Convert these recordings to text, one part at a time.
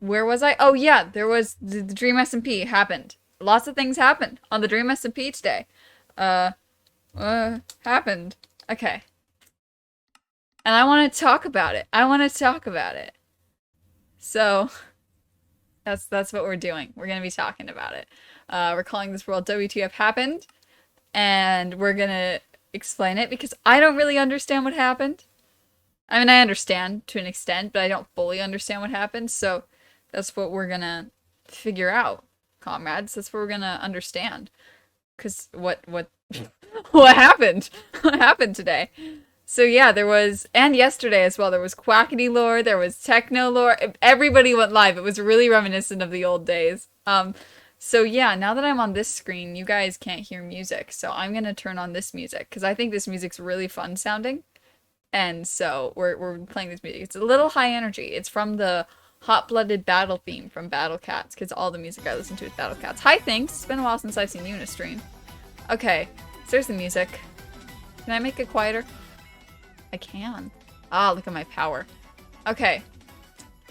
Where was I? Oh yeah, there was the Dream SMP happened. Lots of things happened on the Dream SMP today. Uh, happened. Okay. And I want to talk about it. I want to talk about it. So, that's what we're doing. We're gonna be talking about it. We're calling this world WTF happened, and we're gonna explain it because I don't really understand what happened. I mean, I understand to an extent, but I don't fully understand what happened. So that's what we're gonna figure out, comrades. That's what we're gonna understand. Cause what what happened? What happened today? So yeah, there was, and yesterday as well, there was Quackity lore, there was Techno lore, everybody went live. It was really reminiscent of the old days. So yeah, now that I'm on this screen, you guys can't hear music, so I'm gonna turn on this music, because I think this music's really fun sounding, and so we're playing this music. It's a little high energy. It's from the Hot-Blooded Battle theme from Battle Cats, because all the music I listen to is Battle Cats. Hi, thanks! It's been a while since I've seen you in a stream. Okay, so there's the music. Can I make it quieter? I can. Ah, look at my power. Okay.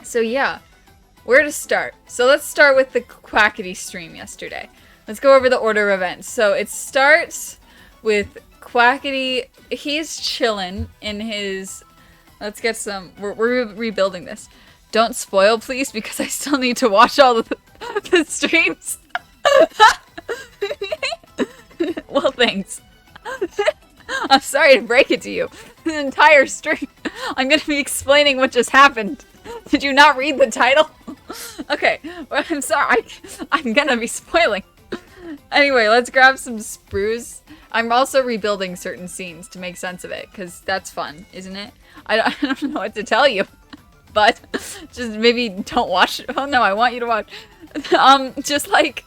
So yeah, where to start? So let's start with the Quackity stream yesterday. Let's go over the order of events. So it starts with Quackity. He's chilling in his... Let's get some... We're rebuilding this. Don't spoil, please, because I still need to watch all the streams. Well, thanks. I'm sorry to break it to you. The entire stream, I'm gonna be explaining what just happened. Did you not read the title? Okay, well, I'm sorry. I'm gonna be spoiling. Anyway, let's grab some sprues. I'm also rebuilding certain scenes to make sense of it, because that's fun, isn't it? I don't know what to tell you, but just maybe don't watch. Oh no, I want you to watch. Just like...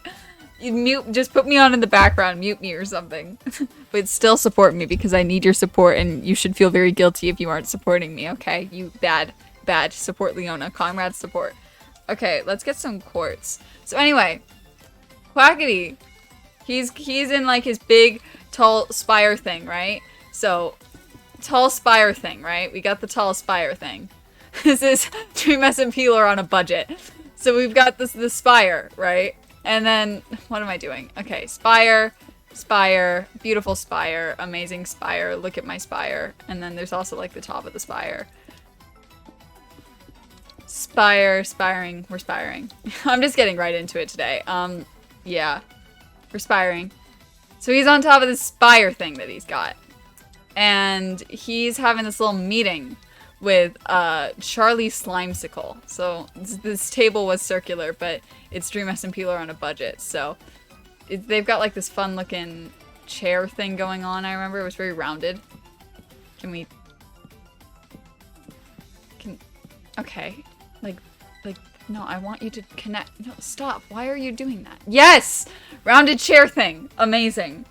just put me on in the background, mute me or something. But still support me because I need your support and you should feel very guilty if you aren't supporting me, okay? You bad support Leona. Comrade support. Okay, let's get some quartz. So anyway, Quackity. He's in like his big tall spire thing, right? So tall spire thing, right? We got the tall spire thing. This is Dream SMP lore on a budget. So we've got the spire, right? And then, what am I doing? Okay, spire, beautiful spire, amazing spire, look at my spire. And then there's also like the top of the spire. Spiring, we're spiring. I'm just getting right into it today. Yeah, we're spiring. So he's on top of this spire thing that he's got. And he's having this little meeting with Charlie Slimesicle. So this table was circular, but it's Dream SMP lore on a budget. So they've got like this fun looking chair thing going on. I remember it was very rounded. Okay. Like, no, I want you to connect. No, stop. Why are you doing that? Yes! Rounded chair thing. Amazing.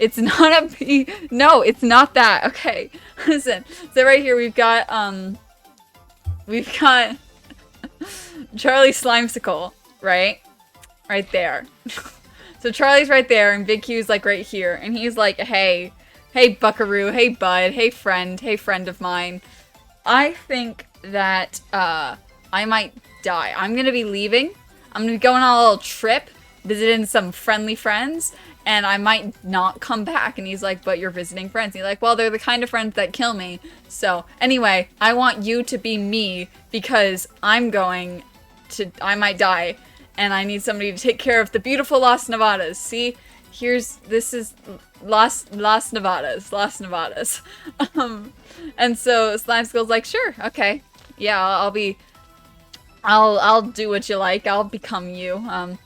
It's not a no, it's not that. Okay, listen. So right here we've got Charlie Slimesicle, right? Right there. So Charlie's right there and Big Q's like right here and he's like, hey buckaroo, hey bud, hey friend of mine. I think that I might die. I'm gonna be leaving. I'm gonna be going on a little trip, visiting some friendly friends. And I might not come back. And he's like, but you're visiting friends. And he's like, well, they're the kind of friends that kill me. So anyway, I want you to be me because I might die. And I need somebody to take care of the beautiful Las Nevadas. See, this is Las Nevadas. And so Slimeskull's like, sure, okay. Yeah, I'll do what you like. I'll become you.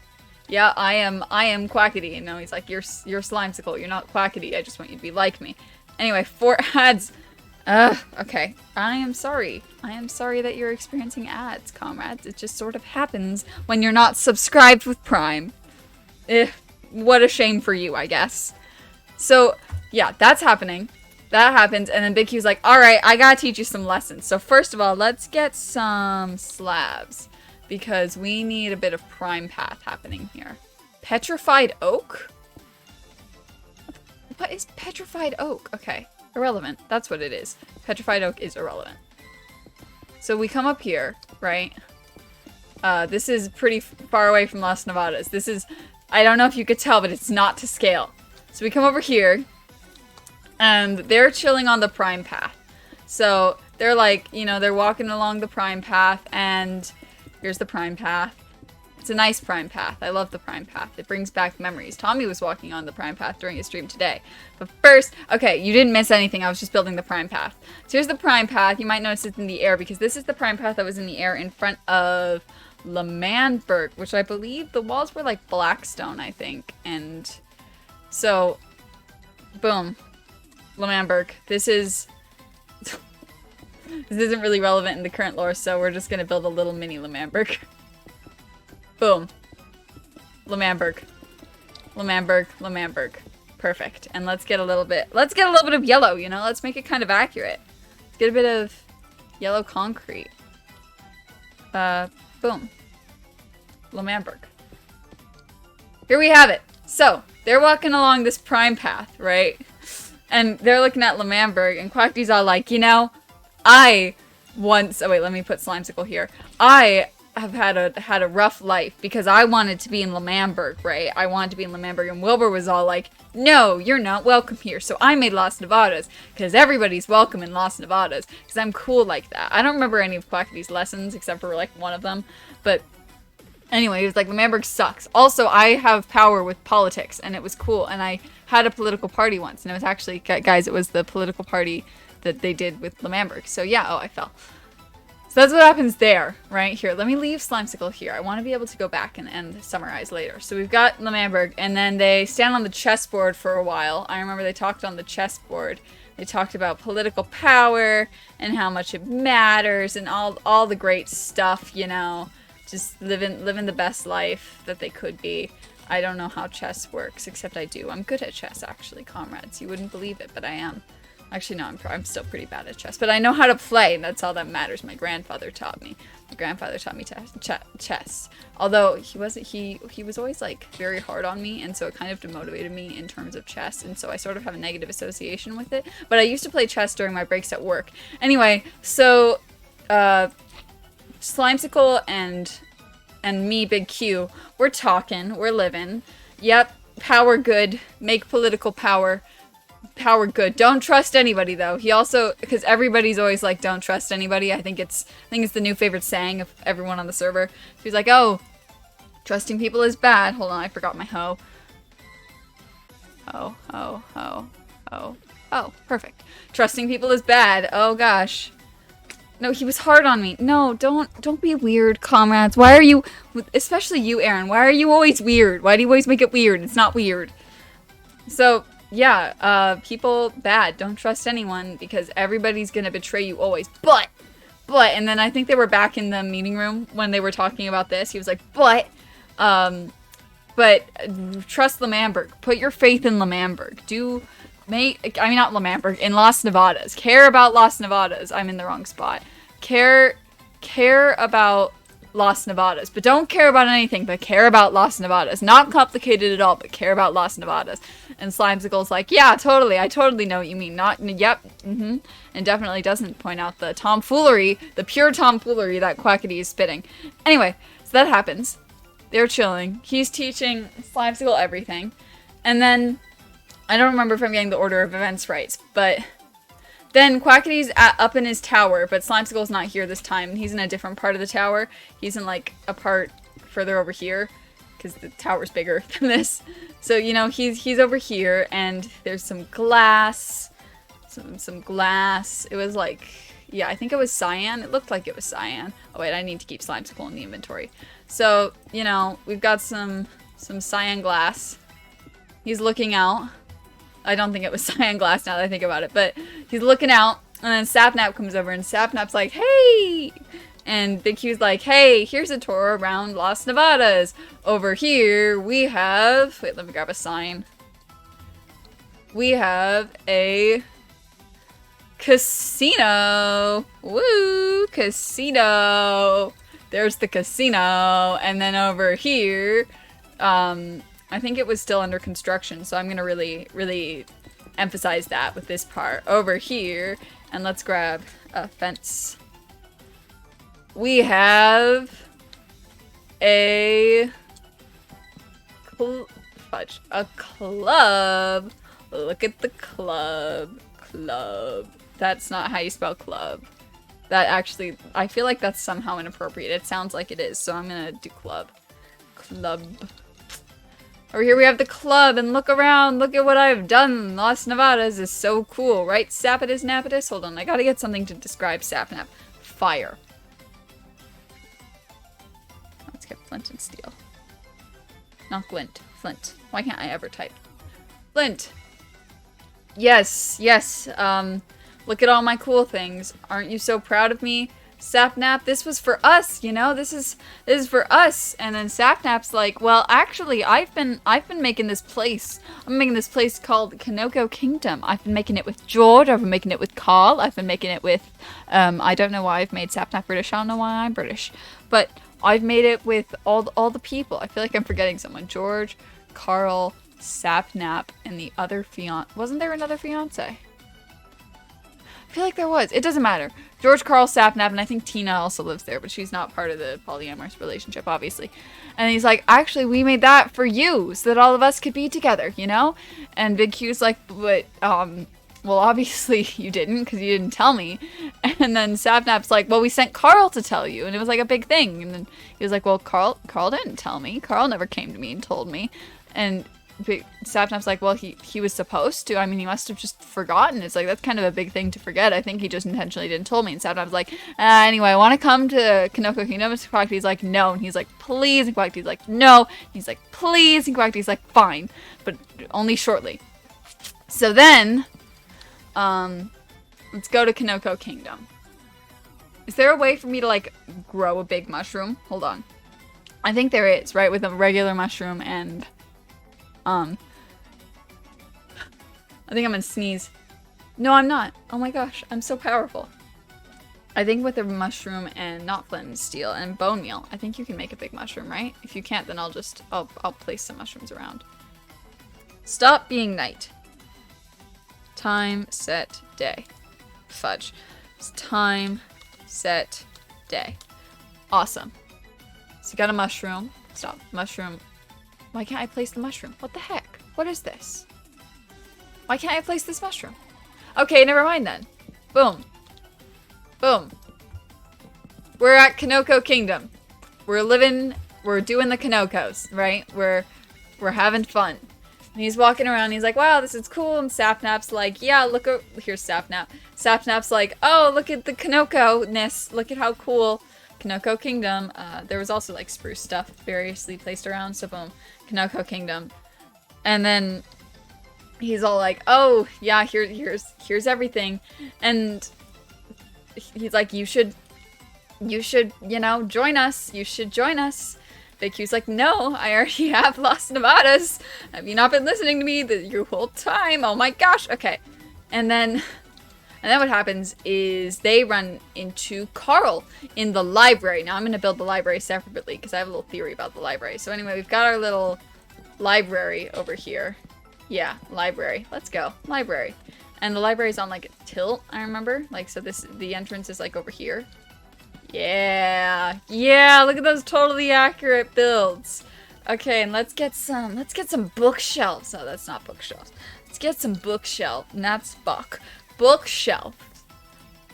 Yeah, I am Quackity. And now he's like, you're Slimesicle. You're not Quackity. I just want you to be like me. Anyway, 4 ads. Okay. I am sorry. I am sorry that you're experiencing ads, comrades. It just sort of happens when you're not subscribed with Prime. What a shame for you, I guess. So, yeah, that's happening. That happens, and then Big Q's like, alright, I gotta teach you some lessons. So first of all, let's get some slabs. Because we need a bit of prime path happening here. Petrified oak? What is petrified oak? Okay, irrelevant. That's what it is. Petrified oak is irrelevant. So we come up here, right? This is pretty far away from Las Nevadas. This is, I don't know if you could tell, but it's not to scale. So we come over here, and they're chilling on the prime path. So they're like, you know, they're walking along the prime path, and here's the prime path. It's a nice prime path. I love the prime path. It brings back memories. Tommy was walking on the prime path during his stream today. But first, okay, you didn't miss anything. I was just building the prime path. So here's the prime path. You might notice it's in the air because this is the prime path that was in the air in front of LeManburg, which I believe the walls were like blackstone, I think. And so, boom. LeManburg. This isn't really relevant in the current lore, so we're just gonna build a little mini LeManburg. Boom. LeManburg. LeManburg. LeManburg. Perfect. And let's get a little bit of yellow, you know? Let's make it kind of accurate. Let's get a bit of yellow concrete. Boom. LeManburg. Here we have it. So, they're walking along this prime path, right? And they're looking at LeManburg, and Quacky's all like, you know, I once... Oh, wait, let me put Slimesicle here. I have had a rough life because I wanted to be in LeManburg, right? I wanted to be in LeManburg, and Wilbur was all like, no, you're not welcome here. So I made Las Nevadas because everybody's welcome in Las Nevadas because I'm cool like that. I don't remember any of Quacky's lessons except for like one of them, but anyway, he was like, LeManburg sucks. Also, I have power with politics, and it was cool, and I had a political party once, and it was actually, guys, it was the political party that they did with LeManburg. So yeah, oh, I fell. So that's what happens there, right here. Let me leave Slimesicle here. I want to be able to go back and summarize later. So we've got LeManburg, and then they stand on the chessboard for a while. I remember they talked on the chessboard. They talked about political power and how much it matters and all the great stuff, you know, just living the best life that they could be. I don't know how chess works, except I do. I'm good at chess, actually, comrades. You wouldn't believe it, but I am. Actually, no, I'm still pretty bad at chess, but I know how to play, and that's all that matters. My grandfather taught me. My grandfather taught me chess. Although he was always like very hard on me, and so it kind of demotivated me in terms of chess, and so I sort of have a negative association with it. But I used to play chess during my breaks at work. Anyway, so Slimesicle and me, Big Q, we're talking, we're living. Yep, power good, make political power. Power good. Don't trust anybody though. He also, because everybody's always like, don't trust anybody. I think it's the new favorite saying of everyone on the server. He's like, oh, trusting people is bad. Hold on, I forgot my hoe. Oh, perfect. Trusting people is bad. Oh gosh. No, he was hard on me. No, don't be weird, comrades. Why are you, especially you, Aaron, why are you always weird? Why do you always make it weird? It's not weird. So, yeah, people bad. Don't trust anyone because everybody's gonna betray you always. But, and then I think they were back in the meeting room when they were talking about this. He was like, but trust LeManburg. Put your faith in LeManburg. Not LeManburg, in Las Nevadas. Care about Las Nevadas. I'm in the wrong spot. Care about Las Nevadas. But don't care about anything, but care about Las Nevadas. Not complicated at all, but care about Las Nevadas. And Slimesicle's like, yeah, totally. I totally know what you mean. Yep, and definitely doesn't point out the tomfoolery, the pure tomfoolery that Quackity is spitting. Anyway, so that happens. They're chilling. He's teaching Slimesicle everything. And then, I don't remember if I'm getting the order of events right, but then Quackity's up in his tower, but Slimesicle's not here this time. He's in a different part of the tower. He's in, like, a part further over here, because the tower's bigger than this. So, you know, he's over here, and there's some glass. Some glass. It was like, yeah, I think it was cyan. It looked like it was cyan. Oh, wait, I need to keep Slimesicle in the inventory. So, you know, we've got some cyan glass. He's looking out. I don't think it was cyan glass now that I think about it, but he's looking out, and then Sapnap comes over, and Sapnap's like, hey! And Big Q's like, hey, here's a tour around Las Nevadas. Over here, we have... Wait, let me grab a sign. We have a casino. Woo! Casino! There's the casino. And then over here, I think it was still under construction, so I'm gonna really emphasize that with this part. Over here, and let's grab a fence. We have a fudge. A club. Look at the club. Club. That's not how you spell club. That actually, I feel like that's somehow inappropriate. It sounds like it is, so I'm gonna do club. Club. Over here we have the club, and look around. Look at what I've done. Las Nevadas is so cool, right? Sapidus Napidus? Hold on, I gotta get something to describe Sapnap. Fire. Let's get flint and steel. Not glint. Flint. Why can't I ever type? Flint. Yes, yes. Look at all my cool things. Aren't you so proud of me? Sapnap, this was for us, you know? This is for us. And then Sapnap's like, well, actually, I've been making this place. I'm making this place called Kanoko Kingdom. I've been making it with George. I've been making it with Carl. I've been making it with, I don't know why I've made Sapnap British. I don't know why I'm British. But I've made it with all the people. I feel like I'm forgetting someone. George, Carl, Sapnap, and the other fiance. Wasn't there another fiance? I feel like there was. It doesn't matter. George, Carl, Sapnap, and I think Tina also lives there, but she's not part of the polyamorous relationship, obviously. And he's like, actually, we made that for you, so that all of us could be together, you know? And Big Q's like, but, well, obviously you didn't, because you didn't tell me. And then Sapnap's like, well, we sent Carl to tell you, and it was like a big thing. And then he was like, well, Carl didn't tell me. Carl never came to me and told me. And Sapnap's like, well, he was supposed to. I mean, he must have just forgotten. It's like, that's kind of a big thing to forget. I think he just intentionally didn't tell me. And Sapnap's like, anyway, I want to come to Kanoko Kingdom. And Quackity's like, no. And he's like, please. And Quackity's like, no. And he's like, please. And Quackity's like, fine. But only shortly. So then, let's go to Kanoko Kingdom. Is there a way for me to, like, grow a big mushroom? Hold on. I think there is, right? With a regular mushroom and... I think I'm gonna sneeze. No, I'm not. Oh my gosh, I'm so powerful. I think with a mushroom and not flint and steel and bone meal, I think you can make a big mushroom, right? If you can't, then I'll place some mushrooms around. Stop being night. Time, set, day. Fudge. It's time, set, day. Awesome. So you got a mushroom. Stop. Mushroom. Why can't I place the mushroom? What the heck? What is this? Why can't I place this mushroom? Okay, never mind then. Boom. Boom. We're at Kanoko Kingdom. We're doing the Kanokos, right? We're having fun. And he's walking around, he's like, wow, this is cool. And Sapnap's like, yeah, look, here's Sapnap. Sapnap's like, oh, look at the Kanoko-ness. Look at how cool. Kanoko Kingdom. There was also like spruce stuff variously placed around, so boom. Kanoko Kingdom. And then he's all like, oh, yeah, here's everything. And he's like, you should, you know, join us. You should join us. Big Q's like, no, I already have Las Nevadas. Have you not been listening to me your whole time? Oh my gosh. Okay. And then what happens is they run into Carl in the library. Now I'm going to build the library separately because I have a little theory about the library. So anyway, we've got our little library over here. Yeah, library. Let's go. Library. And the library's on like a tilt, I remember. Like, so the entrance is like over here. Yeah. Yeah, look at those totally accurate builds. Okay, and let's get some bookshelves. Oh, that's not bookshelves. Let's get some bookshelf. And that's buck. Bookshelf.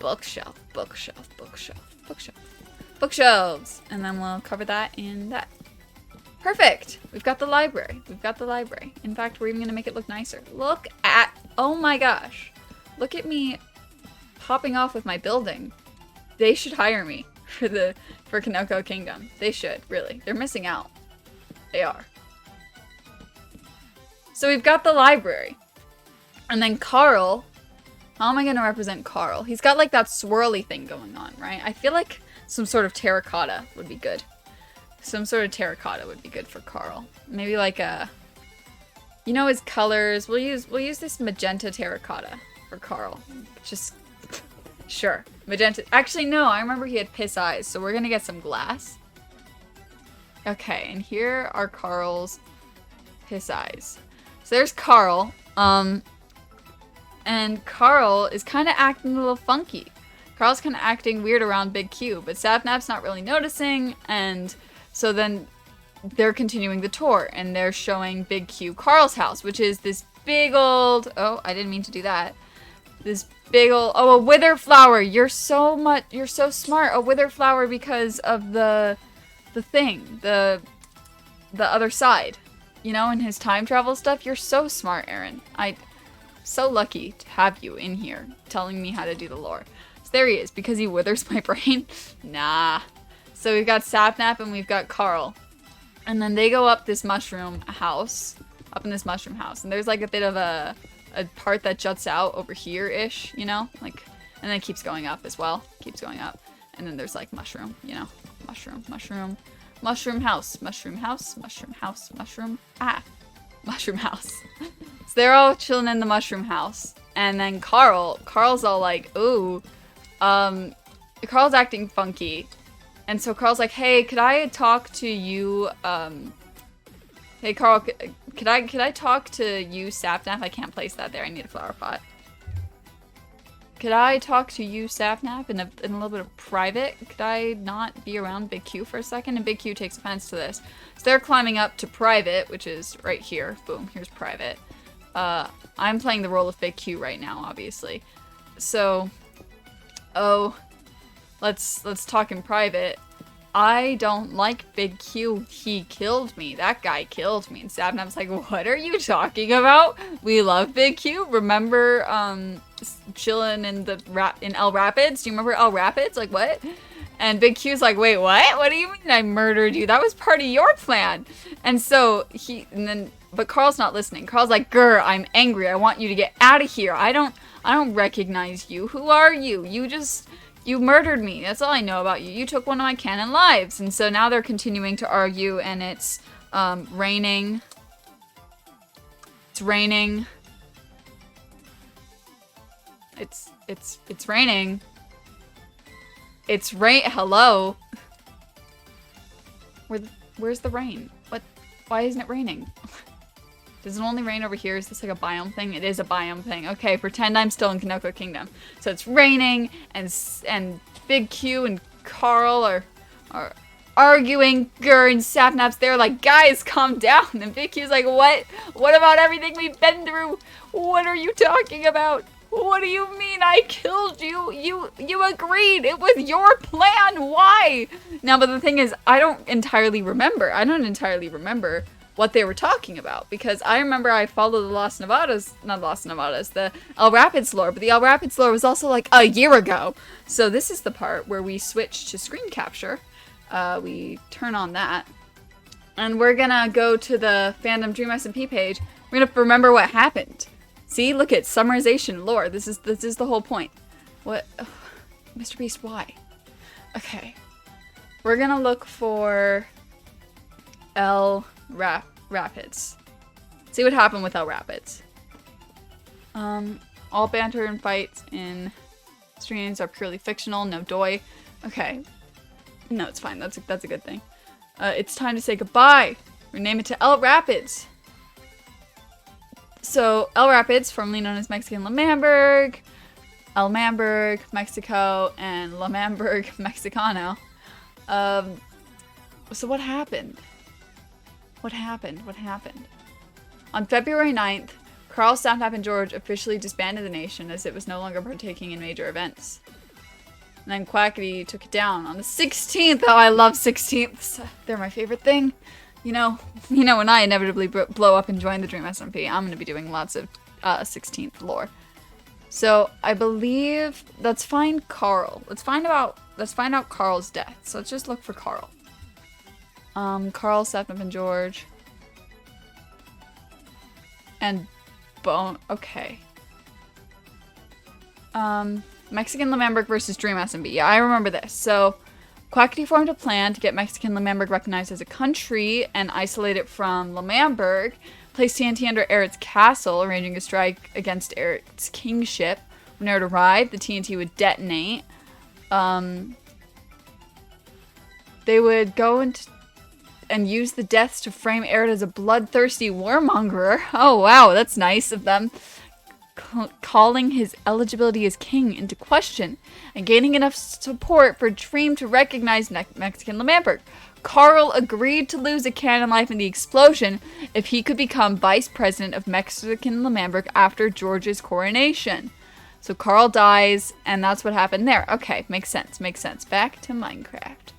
Bookshelf. Bookshelf. Bookshelf. Bookshelf. Bookshelves. And then we'll cover that in that. Perfect. We've got the library. We've got the library. In fact, we're even going to make it look nicer. Look at, oh my gosh. Look at me popping off with my building. They should hire me for Kanoko Kingdom. They should, really. They're missing out. They are. So we've got the library. And then Carl, how am I going to represent Carl? He's got like that swirly thing going on, right? I feel like some sort of terracotta would be good. Some sort of terracotta would be good for Carl. Maybe like a, you know, his colors. We'll use this magenta terracotta for Carl. Just, sure. Magenta. Actually, no, I remember he had piss eyes, so we're gonna get some glass. Okay, and here are Carl's piss eyes. So there's Carl. And Carl is kind of acting a little funky. Carl's kind of acting weird around Big Q, but Sapnap's not really noticing, and So then they're continuing the tour, and they're showing Big Q Carl's house, which is this big old... Oh, I didn't mean to do that. This big old... Oh, a wither flower! You're so smart! A wither flower because of the thing. The other side. You know, in his time travel stuff. You're so smart, Aaron. I'm so lucky to have you in here telling me how to do the lore. So there he is, because he withers my brain. Nah. So we've got Sapnap and we've got Carl. And then they go up this mushroom house. Up in this mushroom house. And there's like a bit of a part that juts out over here-ish, you know? Like, and then it keeps going up as well. Keeps going up. And then there's like mushroom, you know? Mushroom, mushroom. Mushroom house, mushroom house, mushroom house, mushroom. Ah. Mushroom house. So they're all chilling in the mushroom house. And then Carl's all like, ooh. Carl's acting funky. And so Carl's like, hey, could I talk to you, hey Carl, could I talk to you, Sapnap? I can't place that there, I need a flower pot. Could I talk to you, Sapnap, in a little bit of private? Could I not be around Big Q for a second? And Big Q takes offense to this. So they're climbing up to private, which is right here. Boom, here's private. I'm playing the role of Big Q right now, obviously. So, oh, let's talk in private. I don't like Big Q. He killed me. That guy killed me. And Sapnap's like, what are you talking about? We love Big Q. Remember, chilling in El Rapids? Do you remember El Rapids? Like, what? And Big Q's like, wait, what? What do you mean I murdered you? That was part of your plan. And so but Carl's not listening. Carl's like, grr, I'm angry. I want you to get out of here. I don't recognize you. Who are you? You murdered me. That's all I know about you. You took one of my canon lives. And so now they're continuing to argue, and it's raining. It's raining. It's raining. It's rain. Hello. Where's the rain? What? Why isn't it raining? Does it only rain over here? Is this like a biome thing? It is a biome thing. Okay, pretend I'm still in Kanoko Kingdom. So it's raining, and Big Q and Carl are arguing. Grr and Sapnap's there like, guys, calm down. And Big Q's like, what? What about everything we've been through? What are you talking about? What do you mean I killed you? You agreed. It was your plan. Why? Now, but the thing is, I don't entirely remember what they were talking about, because I remember I followed the the El Rapids lore, but the El Rapids lore was also like a year ago. So this is the part where we switch to screen capture. We turn on that, and we're gonna go to the fandom Dream SMP page. We're gonna remember what happened. See, look at summarization lore. This is the whole point. What, Mr. Beast? Why? Okay, we're gonna look for El Rapids. See what happened with El Rapids. All banter and fights in streams are purely fictional. No doi. Okay. No, it's fine. That's a good thing. It's time to say goodbye. Rename it to El Rapids. So El Rapids, formerly known as Mexican Lamamberg, El Mamberg, Mexico, and Lamamberg, Mexicano. So what happened? What happened? On February 9th, Carl, Sapnap, and George officially disbanded the nation as it was no longer partaking in major events. And then Quackity took it down on the 16th. Oh, I love 16ths. They're my favorite thing. You know, when I inevitably blow up and join the Dream SMP, I'm going to be doing lots of 16th lore. So I believe, let's find Carl. Let's find out Carl's death. So let's just look for Carl. Carl, Sapnap, and George. And Bone. Okay. Mexican Lamamberg versus Dream SMP. Yeah, I remember this. So, Quackity formed a plan to get Mexican Lamamberg recognized as a country and isolate it from Lamamberg. Placed TNT under Eret's castle, arranging a strike against Eret's kingship. When Eret arrived, the TNT would detonate. They would go and use the deaths to frame Eret as a bloodthirsty warmonger. Oh wow, that's nice of them. calling his eligibility as king into question and gaining enough support for Dream to recognize Mexican Lemberg. Carl agreed to lose a canon life in the explosion if he could become vice president of Mexican Lemberg after George's coronation. So Carl dies, and that's what happened there. Okay, makes sense, makes sense. Back to Minecraft.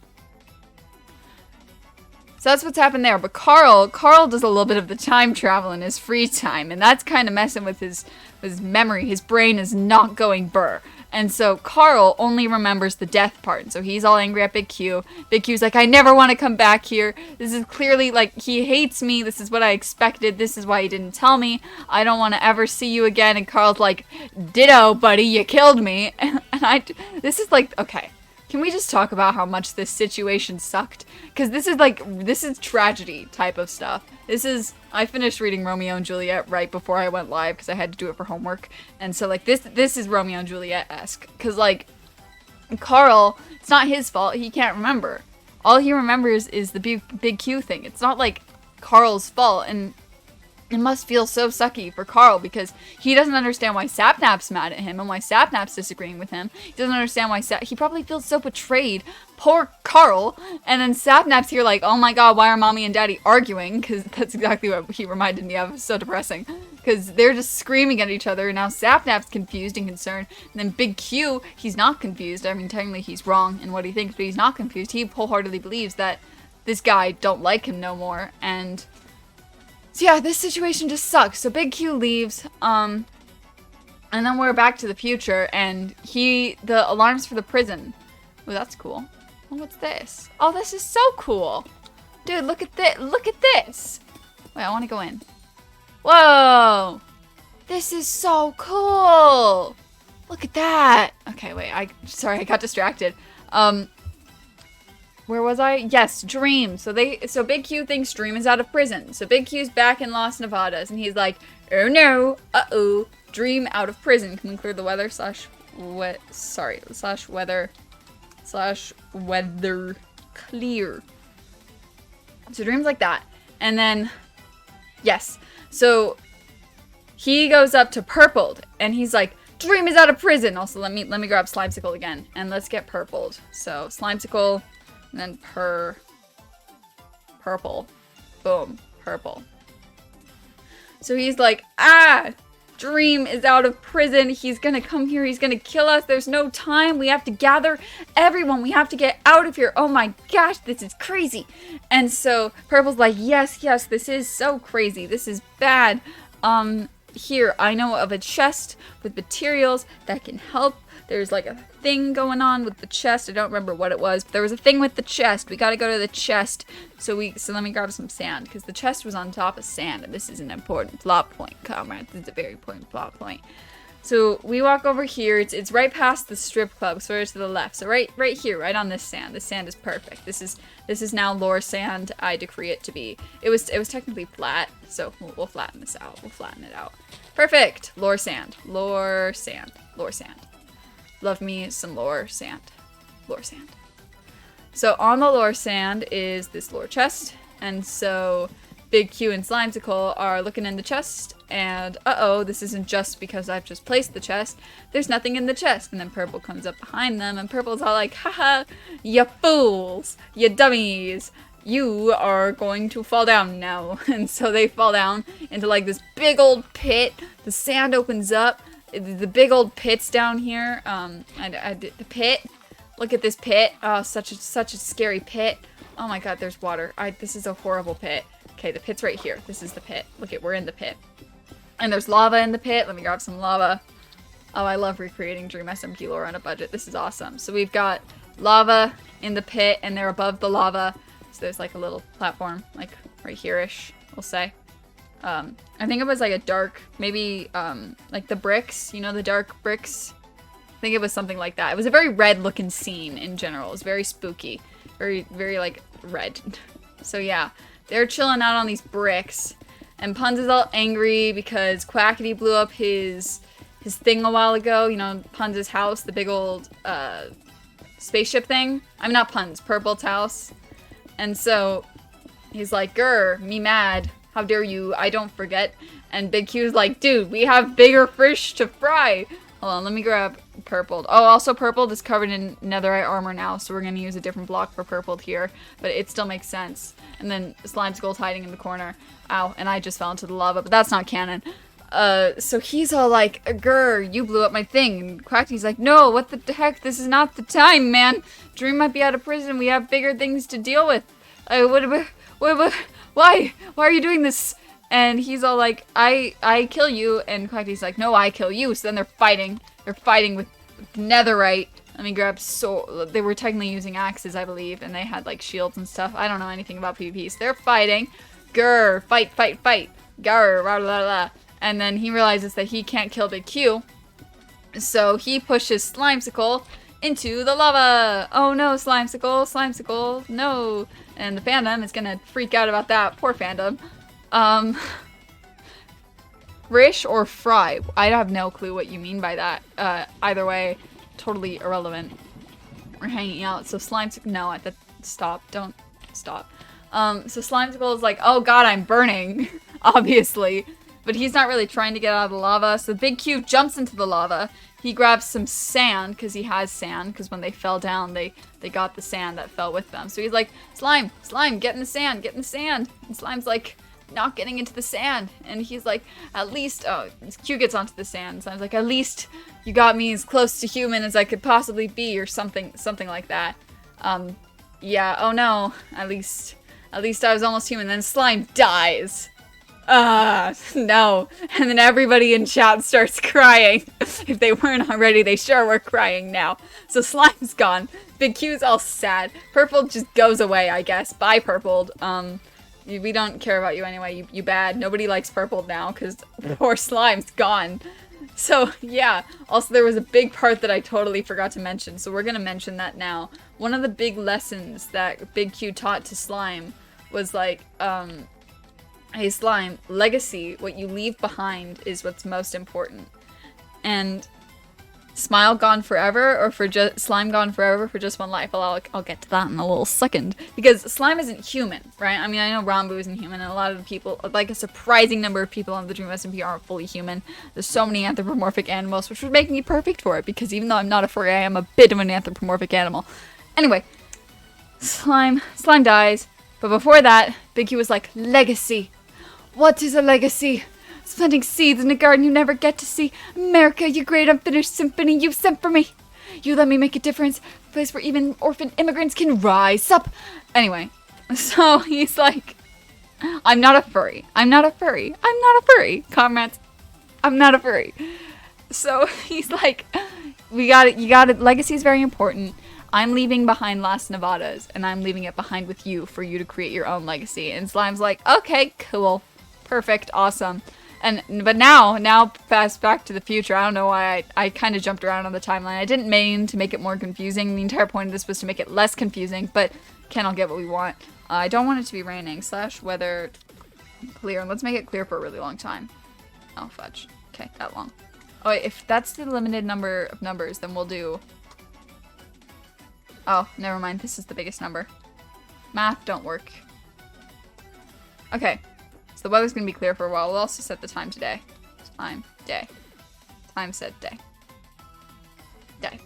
So that's what's happened there. But Carl does a little bit of the time travel in his free time, and that's kind of messing with his memory. His brain is not going burr. And so Carl only remembers the death part. And so he's all angry at Big Q. Big Q's like, I never want to come back here. This is clearly like, he hates me. This is what I expected. This is why he didn't tell me. I don't want to ever see you again. And Carl's like, ditto, buddy, you killed me. And this is like, okay. Can we just talk about how much this situation sucked? Because this is tragedy type of stuff. I finished reading Romeo and Juliet right before I went live because I had to do it for homework. And so, like, this is Romeo and Juliet-esque. Because, like, Carl, it's not his fault. He can't remember. All he remembers is the big Q thing. It's not, like, Carl's fault. And it must feel so sucky for Carl because he doesn't understand why Sapnap's mad at him and why Sapnap's disagreeing with him. He doesn't understand why he probably feels so betrayed. Poor Carl. And then Sapnap's here like, oh my god, why are mommy and daddy arguing? Because that's exactly what he reminded me of. It's so depressing. Because they're just screaming at each other and now Sapnap's confused and concerned. And then Big Q, he's not confused. I mean, technically he's wrong in what he thinks, but he's not confused. He wholeheartedly believes that this guy don't like him no more. And so yeah, this situation just sucks. So Big Q leaves, and then we're back to the future, and the alarms for the prison. Oh, that's cool. Oh, what's this? Oh, this is so cool. Dude, look at this. Look at this. Wait, I want to go in. Whoa. This is so cool. Look at that. Okay, wait, sorry, I got distracted. Where was I? Yes, Dream. So Big Q thinks Dream is out of prison. So Big Q's back in Las Nevadas, and he's like, oh no, uh-oh, Dream out of prison. Can we clear the weather weather clear. So Dream's like that. And then, yes. So he goes up to Purpled, and he's like, Dream is out of prison. Also, let me grab Slimesicle again, and let's get Purpled. So Slimesicle. And then purple. Boom. Purple. So he's like, Dream is out of prison. He's gonna come here. He's gonna kill us. There's no time. We have to gather everyone. We have to get out of here. Oh my gosh, this is crazy. And so Purple's like, yes, this is so crazy. This is bad. Here, I know of a chest with materials that can help. There's like a thing going on with the chest. I don't remember what it was, but there was a thing with the chest. We gotta go to the chest. So let me grab some sand, because the chest was on top of sand, and this is an important plot point, comrades. This is a very important plot point. So we walk over here. It's right past the strip club, so it's to the left. So right here, right on this sand. This sand is perfect. This is now lore sand. I decree it to be. It was technically flat, so we'll flatten this out. We'll flatten it out. Perfect. Lore sand. Lore sand. Lore sand. Love me some lore sand. Lore sand. So on the lore sand is this lore chest. And so Big Q and Slimesicle are looking in the chest. And uh-oh, this isn't just because I've just placed the chest. There's nothing in the chest. And then Purple comes up behind them. And Purple's all like, haha, you fools, you dummies. You are going to fall down now. And so they fall down into like this big old pit. The sand opens up. The big old pit's down here. The pit. Look at this pit. Oh, such a scary pit. Oh my god, there's water. This is a horrible pit. Okay, the pit's right here. This is the pit. Look we're in the pit. And there's lava in the pit. Let me grab some lava. Oh, I love recreating Dream SMP lore on a budget. This is awesome. So we've got lava in the pit, and they're above the lava. So there's like a little platform, like right here-ish, we'll say. I think it was like a dark, maybe, like the bricks, you know, the dark bricks. I think it was something like that. It was a very red looking scene in general. It was very spooky. Very, very like red. So yeah, they're chilling out on these bricks. And Punz is all angry because Quackity blew up his thing a while ago. You know, Punz's house, the big old, spaceship thing. I'm not Punz, Purple's house. And so he's like, grr, me mad. How dare you? I don't forget. And Big Q's like, dude, we have bigger fish to fry. Hold on, let me grab Purpled. Oh, also Purpled is covered in netherite armor now, so we're gonna use a different block for Purpled here. But it still makes sense. And then Slimeskull's hiding in the corner. Ow, and I just fell into the lava, but that's not canon. So he's all like, grr, you blew up my thing. And Quacky's like, no, what the heck? This is not the time, man. Dream might be out of prison. We have bigger things to deal with. Why? Why are you doing this? And he's all like, I kill you. And Quacky's like, no, I kill you. So then they're fighting. They're fighting with netherite. Let me grab they were technically using axes, I believe. And they had like shields and stuff. I don't know anything about PvP. So they're fighting. Grr, fight. Grr, blah, blah, blah. And then he realizes that he can't kill Big Q. So he pushes Slimesicle into the lava. Oh no, Slimesicle, no. And the fandom is gonna freak out about that. Poor fandom. Frish or fry? I have no clue what you mean by that. Either way, totally irrelevant. We're hanging out. So Slimesicle, no, stop, don't stop. So Slimesicle is like, oh god, I'm burning, obviously. But he's not really trying to get out of the lava, so Big Q jumps into the lava. He grabs some sand, because he has sand, because when they fell down, they got the sand that fell with them. So he's like, Slime, get in the sand. And Slime's like, not getting into the sand. And he's like, at least, oh, Q gets onto the sand. Slime's like, at least you got me as close to human as I could possibly be, or something like that. Yeah, oh no, at least I was almost human. Then Slime dies. No. And then everybody in chat starts crying. If they weren't already, they sure were crying now. So Slime's gone. Big Q's all sad. Purple just goes away, I guess. Bye, Purpled. We don't care about you anyway, you bad. Nobody likes Purpled now, because poor Slime's gone. So, yeah. Also, there was a big part that I totally forgot to mention, so we're gonna mention that now. One of the big lessons that Big Q taught to Slime was like, hey Slime, legacy, what you leave behind is what's most important. And Smile gone forever, or Slime gone forever for just one life. I'll get to that in a little second. Because Slime isn't human, right? I mean, I know Rambu isn't human, and a lot of the people, like a surprising number of people on the Dream SMP aren't fully human. There's so many anthropomorphic animals, which would make me perfect for it, because even though I'm not a furry, I am a bit of an anthropomorphic animal. Anyway, Slime dies, but before that, Big Q was like, legacy. What is a legacy? Planting seeds in a garden you never get to see. America, you great unfinished symphony you sent for me. You let me make a difference. A place where even orphan immigrants can rise up. Anyway, so he's like, I'm not a furry. Comrades, I'm not a furry. So he's like, you got it. Legacy is very important. I'm leaving behind Las Nevadas, and I'm leaving it behind with you for you to create your own legacy. And Slime's like, okay, cool. Perfect, awesome. But now fast back to the future. I don't know why I kind of jumped around on the timeline. I didn't mean to make it more confusing. The entire point of this was to make it less confusing, but can't all get what we want. I don't want it to be raining / weather clear. Let's make it clear for a really long time. Oh, fudge. Okay, that long. Oh, if that's the limited number of numbers, then we'll do... Oh, never mind. This is the biggest number. Math don't work. Okay. So the weather's gonna be clear for a while. We'll also set the time today. Time, day. Time set, day. Day.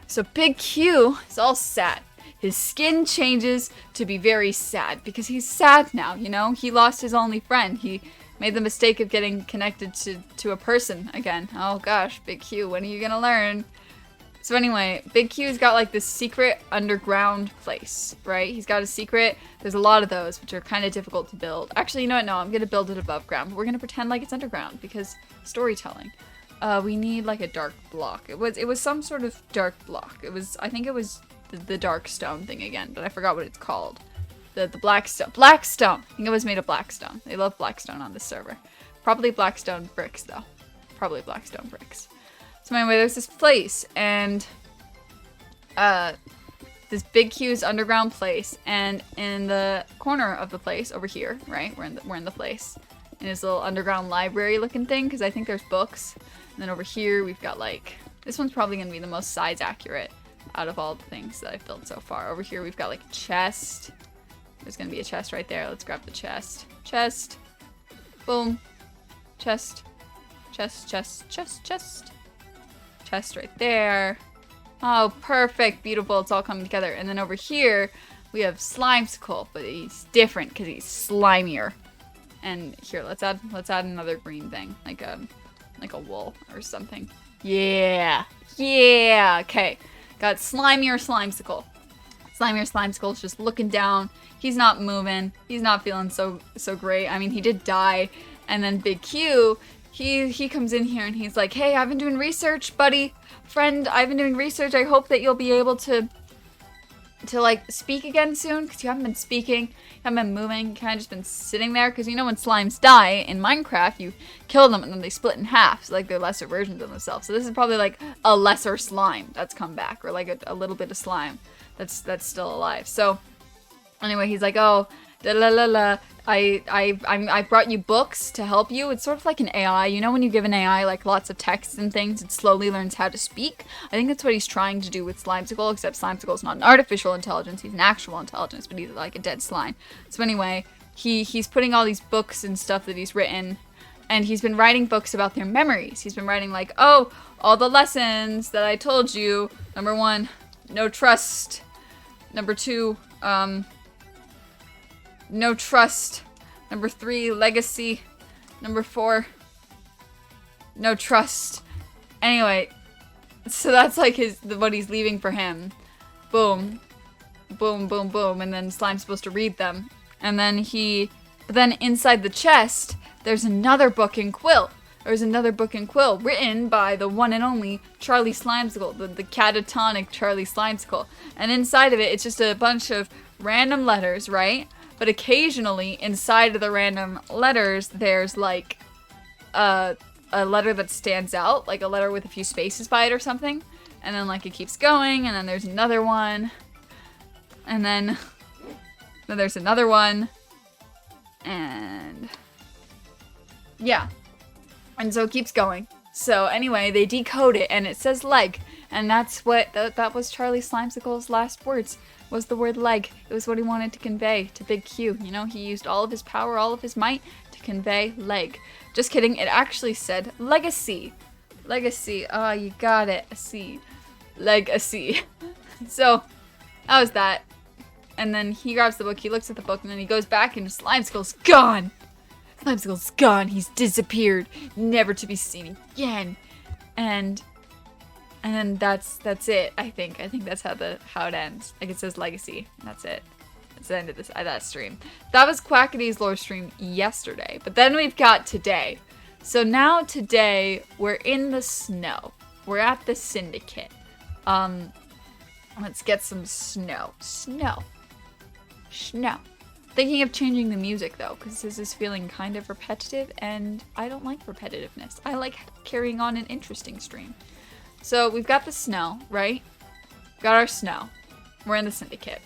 So Big Q is all sad. His skin changes to be very sad because he's sad now, you know? He lost his only friend. He made the mistake of getting connected to a person again. Oh gosh, Big Q, when are you gonna learn? So anyway, Big Q's got like this secret underground place, right? He's got a secret. There's a lot of those, which are kind of difficult to build. Actually, you know what? No, I'm gonna build it above ground. We're gonna pretend like it's underground because storytelling. We need like a dark block. It was some sort of dark block. I think it was the dark stone thing again, but I forgot what it's called. The black stone. Blackstone! I think it was made of blackstone. They love blackstone on this server. Probably blackstone bricks though. Probably blackstone bricks. So anyway, there's this place, and this Big Q's underground place, and in the corner of the place over here, right? We're in the place, in this little underground library looking thing, because I think there's books. And then over here we've got like, this one's probably gonna be the most size accurate out of all the things that I've built so far. Over here we've got like a chest. There's gonna be a chest right there. Let's grab the chest. Chest. Boom. Chest. Chest, chest, chest, chest. Chest right there. Oh, perfect. Beautiful. It's all coming together. And then over here, we have Slimesicle, but he's different because he's slimier. And here, let's add another green thing, like a wool or something. Yeah. Yeah. Okay. Got slimier Slimesicle. Slimier Slimesicle's just looking down. He's not moving. He's not feeling so great. I mean, he did die. And then Big Q, he comes in here and he's like, hey, I've been doing research, buddy. Friend, I've been doing research. I hope that you'll be able to like speak again soon, because you haven't been speaking, you haven't been moving, you kind of just been sitting there, because you know when slimes die in Minecraft, you kill them and then they split in half, so like they're lesser versions of themselves. So this is probably like a lesser slime that's come back, or like a little bit of slime that's still alive. So anyway, he's like, oh, da la la la, I brought you books to help you. It's sort of like an AI. You know when you give an AI like lots of texts and things, it slowly learns how to speak? I think that's what he's trying to do with Slimesicle, except Slimesicle is not an artificial intelligence, he's an actual intelligence, but he's like a dead slime. So anyway, he's putting all these books and stuff that he's written, and he's been writing books about their memories. He's been writing like, oh, all the lessons that I told you. Number 1, no trust. Number 2, no trust. Number 3, legacy. Number 4, no trust. Anyway, so that's like what he's leaving for him. Boom. Boom, boom, boom. And then Slime's supposed to read them. And then but then inside the chest, there's another book in quill. There's another book in quill written by the one and only Charlie Slimesicle, the catatonic Charlie Slimesicle. And inside of it, it's just a bunch of random letters, right? But occasionally, inside of the random letters, there's like a letter that stands out, like a letter with a few spaces by it or something. And then like it keeps going, and then there's another one. And then there's another one. And yeah. And so it keeps going. So anyway, they decode it, and it says leg. And that's what, that was Charlie Slimesicle's last words, was the word leg. It was what he wanted to convey to Big Q. You know, he used all of his power, all of his might to convey leg. Just kidding, it actually said legacy. Legacy, oh, you got it, a C. Legacy. So, that was that. And then he grabs the book, he looks at the book, and then he goes back, and Slimesicle's gone. Slimesicle's gone, he's disappeared, never to be seen again. And then that's it, I think. I think that's how it ends. Like it says legacy, and that's it. That's the end of that stream. That was Quackity's lore stream yesterday, but then we've got today. So now today, we're in the snow. We're at the syndicate. Let's get some snow. Snow. Thinking of changing the music though, because this is feeling kind of repetitive, and I don't like repetitiveness. I like carrying on an interesting stream. So we've got the snow, right? Got our snow. We're in the syndicate.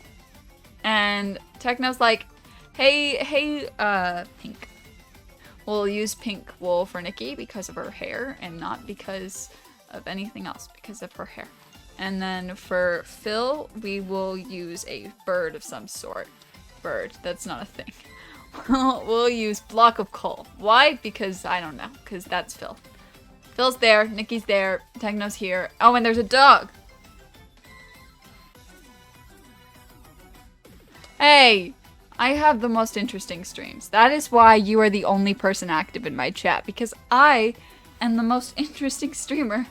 And Techno's like, hey, Pink. We'll use pink wool for Nikki because of her hair and not because of anything else, because of her hair. And then for Phil, we will use a bird of some sort. Bird, that's not a thing. We'll use block of coal. Why? Because I don't know, because that's Phil. Phil's there, Nikki's there, Techno's here. Oh, and there's a dog. Hey, I have the most interesting streams. That is why you are the only person active in my chat, because I am the most interesting streamer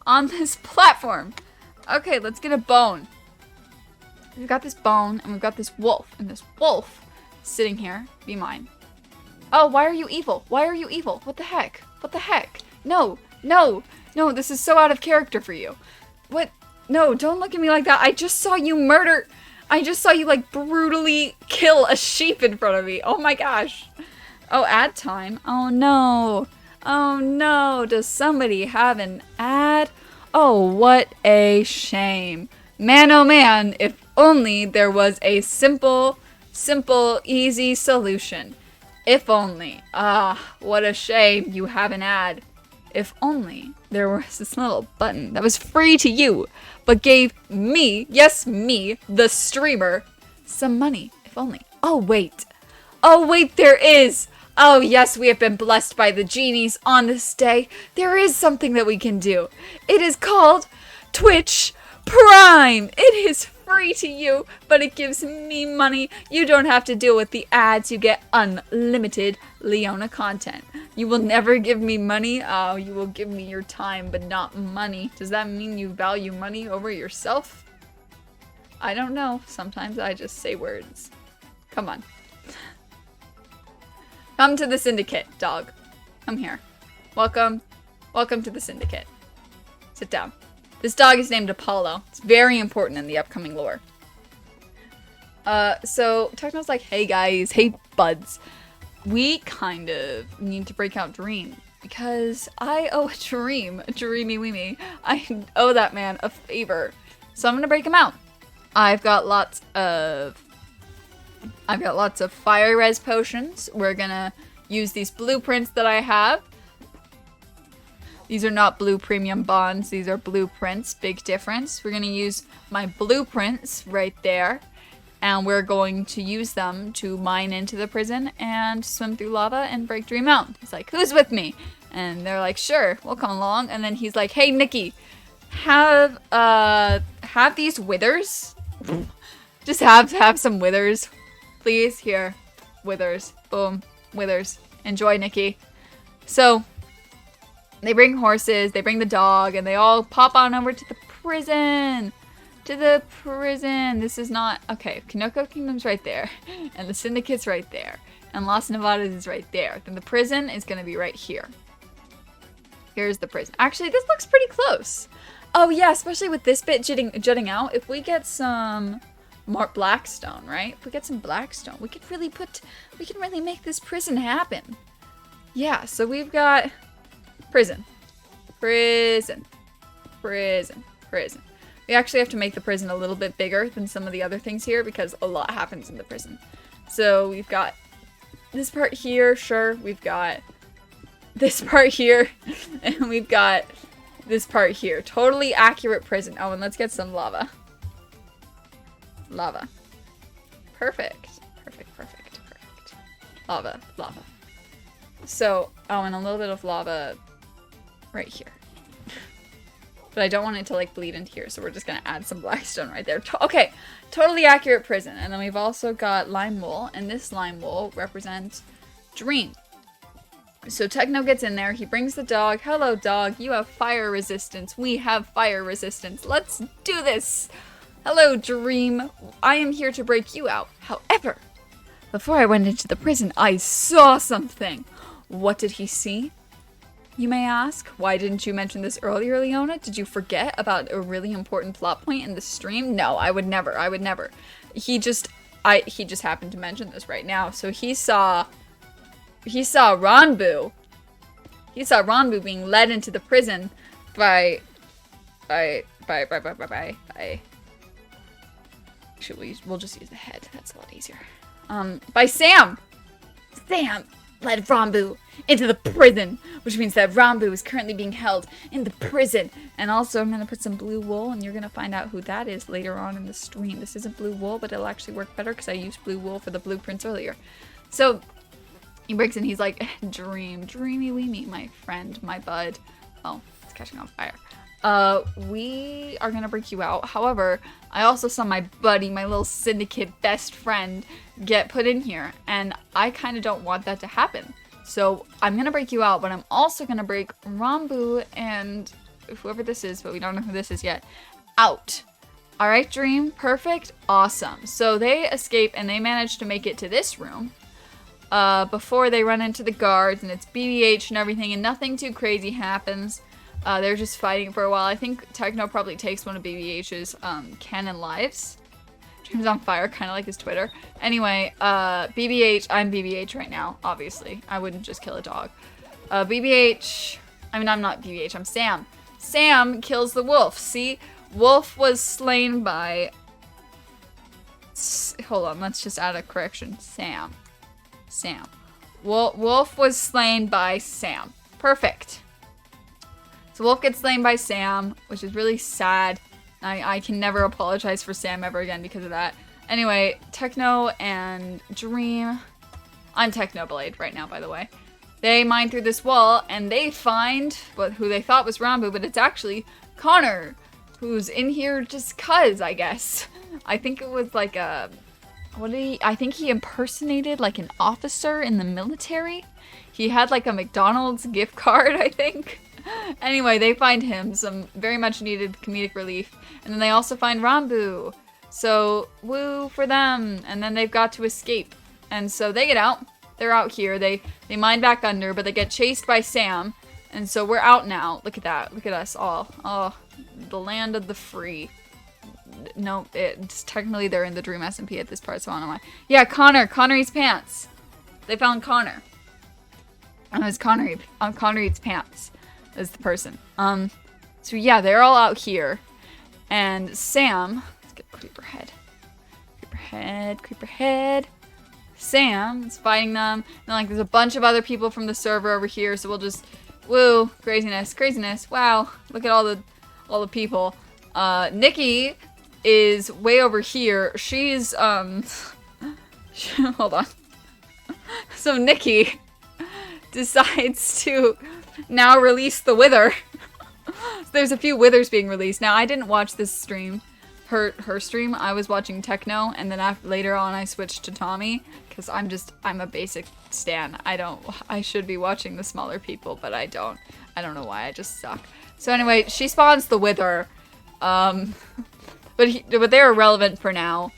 on this platform. Okay, let's get a bone. We've got this bone, and we've got this wolf, and this wolf sitting here. Be mine. Oh, why are you evil? Why are you evil? What the heck? What the heck? No, no, no, this is so out of character for you. What? No, don't look at me like that. I just saw you murder. I just saw you, like, brutally kill a sheep in front of me. Oh my gosh. Oh, ad time. Oh no. Oh no. Does somebody have an ad? Oh, what a shame. Man, oh man, if only there was a simple, easy solution. If only. Ah, what a shame you have an ad. If only there was this little button that was free to you, but gave me, yes me, the streamer, some money. If only. Oh wait. Oh wait, there is. Oh yes, we have been blessed by the genies on this day. There is something that we can do. It is called Twitch Prime. It is free to you, but it gives me money. You don't have to deal with the ads. You get unlimited Leona content. You will never give me money. Oh, you will give me your time, but not money. Does that mean you value money over yourself? I don't know. Sometimes I just say words. Come on. Come to the syndicate, dog. Come here. Welcome. Welcome to the syndicate. Sit down. This dog is named Apollo. It's very important in the upcoming lore. So Techno's like, hey guys, hey buds. We kind of need to break out Dream because I owe Dreamy Weemy. I owe that man a favor. So I'm gonna break him out. I've got lots of fire res potions. We're gonna use these blueprints that I have. These are not blue premium bonds. These are blueprints. Big difference. We're gonna use my blueprints right there. And we're going to use them to mine into the prison and swim through lava and break Dream out. He's like, who's with me? And they're like, sure, we'll come along. And then he's like, hey, Nikki, have these withers. Just have some withers. Please, here. Withers. Boom. Withers. Enjoy, Nikki. So, they bring horses, they bring the dog, and they all pop on over to the prison. To the prison. This is not... Okay, Kinoko Kingdom's right there. And the Syndicate's right there. And Las Nevadas is right there. Then the prison is going to be right here. Here's the prison. Actually, this looks pretty close. Oh, yeah, especially with this bit jutting out. If we get some more blackstone, right? If we get some blackstone, we could really make this prison happen. Yeah, so we've got prison. Prison. Prison. Prison. We actually have to make the prison a little bit bigger than some of the other things here because a lot happens in the prison. So we've got this part here, sure. We've got this part here, and we've got this part here. Totally accurate prison. Oh, and let's get some lava. Lava. Perfect. Perfect, perfect, perfect. Lava, lava. So, oh, and a little bit of lava right here. But I don't want it to, like, bleed into here, so we're just gonna add some blackstone right there. Okay, totally accurate prison. And then we've also got lime wool, and this lime wool represents Dream. So Techno gets in there, he brings the dog. Hello, dog, you have fire resistance. We have fire resistance. Let's do this. Hello, Dream. I am here to break you out. However, before I went into the prison, I saw something. What did he see? You may ask, why didn't you mention this earlier, Leona? Did you forget about a really important plot point in the stream? No, I would never. I would never. He just happened to mention this right now. So he saw Ranbu. He saw Ranbu being led into the prison by actually, we'll just use the head. That's a lot easier. By Sam. Sam led Ranbu into the prison, which means that Ranbu is currently being held in the prison. And also, I'm going to put some blue wool, and you're going to find out who that is later on in the stream. This isn't blue wool, but it'll actually work better because I used blue wool for the blueprints earlier. So, he breaks in, he's like, Dreamy Weemy, my friend, my bud. Oh, it's catching on fire. We are gonna break you out. However, I also saw my buddy, my little syndicate best friend, get put in here, and I kind of don't want that to happen. So I'm gonna break you out, but I'm also gonna break Ranbu and whoever this is, but we don't know who this is yet, out. All right, Dream, perfect, awesome. So they escape and they manage to make it to this room before they run into the guards, and it's BBH and everything, and nothing too crazy happens. They're just fighting for a while. I think Techno probably takes one of BBH's canon lives. Dream's on fire, kind of like his Twitter. Anyway, BBH, I'm BBH right now, obviously. I wouldn't just kill a dog. BBH, I mean, I'm not BBH, I'm Sam. Sam kills the wolf. See, wolf was slain by... Hold on, let's just add a correction. Sam. Wolf was slain by Sam. Perfect. So Wolf gets slain by Sam, which is really sad. I can never apologize for Sam ever again because of that. Anyway, Techno and Dream I'm Technoblade right now, by the way. They mine through this wall, and they find who they thought was Rambo, but it's actually Connor, who's in here just 'cause, I guess. I think it was like a... I think he impersonated like an officer in the military. He had like a McDonald's gift card, I think. Anyway, they find him, some very much needed comedic relief. And then they also find Rambo. So, woo for them. And then they've got to escape. And so they get out. They're out here. They mine back under, but they get chased by Sam. And so we're out now. Look at that. Look at us all. Oh, the land of the free. No, it's technically they're in the Dream SMP at this part, so I don't know why. Yeah, Connor eats pants. They found Connor. And it was Connor eats pants as the person. So yeah, they're all out here. And Sam, let's get Creeper Head. Sam is fighting them. And like there's a bunch of other people from the server over here, so we'll just woo, craziness. Wow, look at all the people. Nikki is way over here. She's, hold on. So Nikki decides to now release the Wither. So there's a few Withers being released. Now, I didn't watch this stream, her stream. I was watching Techno, and then later on I switched to Tommy, because I'm a basic stan. I should be watching the smaller people, but I don't. I don't know why, I just suck. So anyway, she spawns the Wither. But they're irrelevant for now.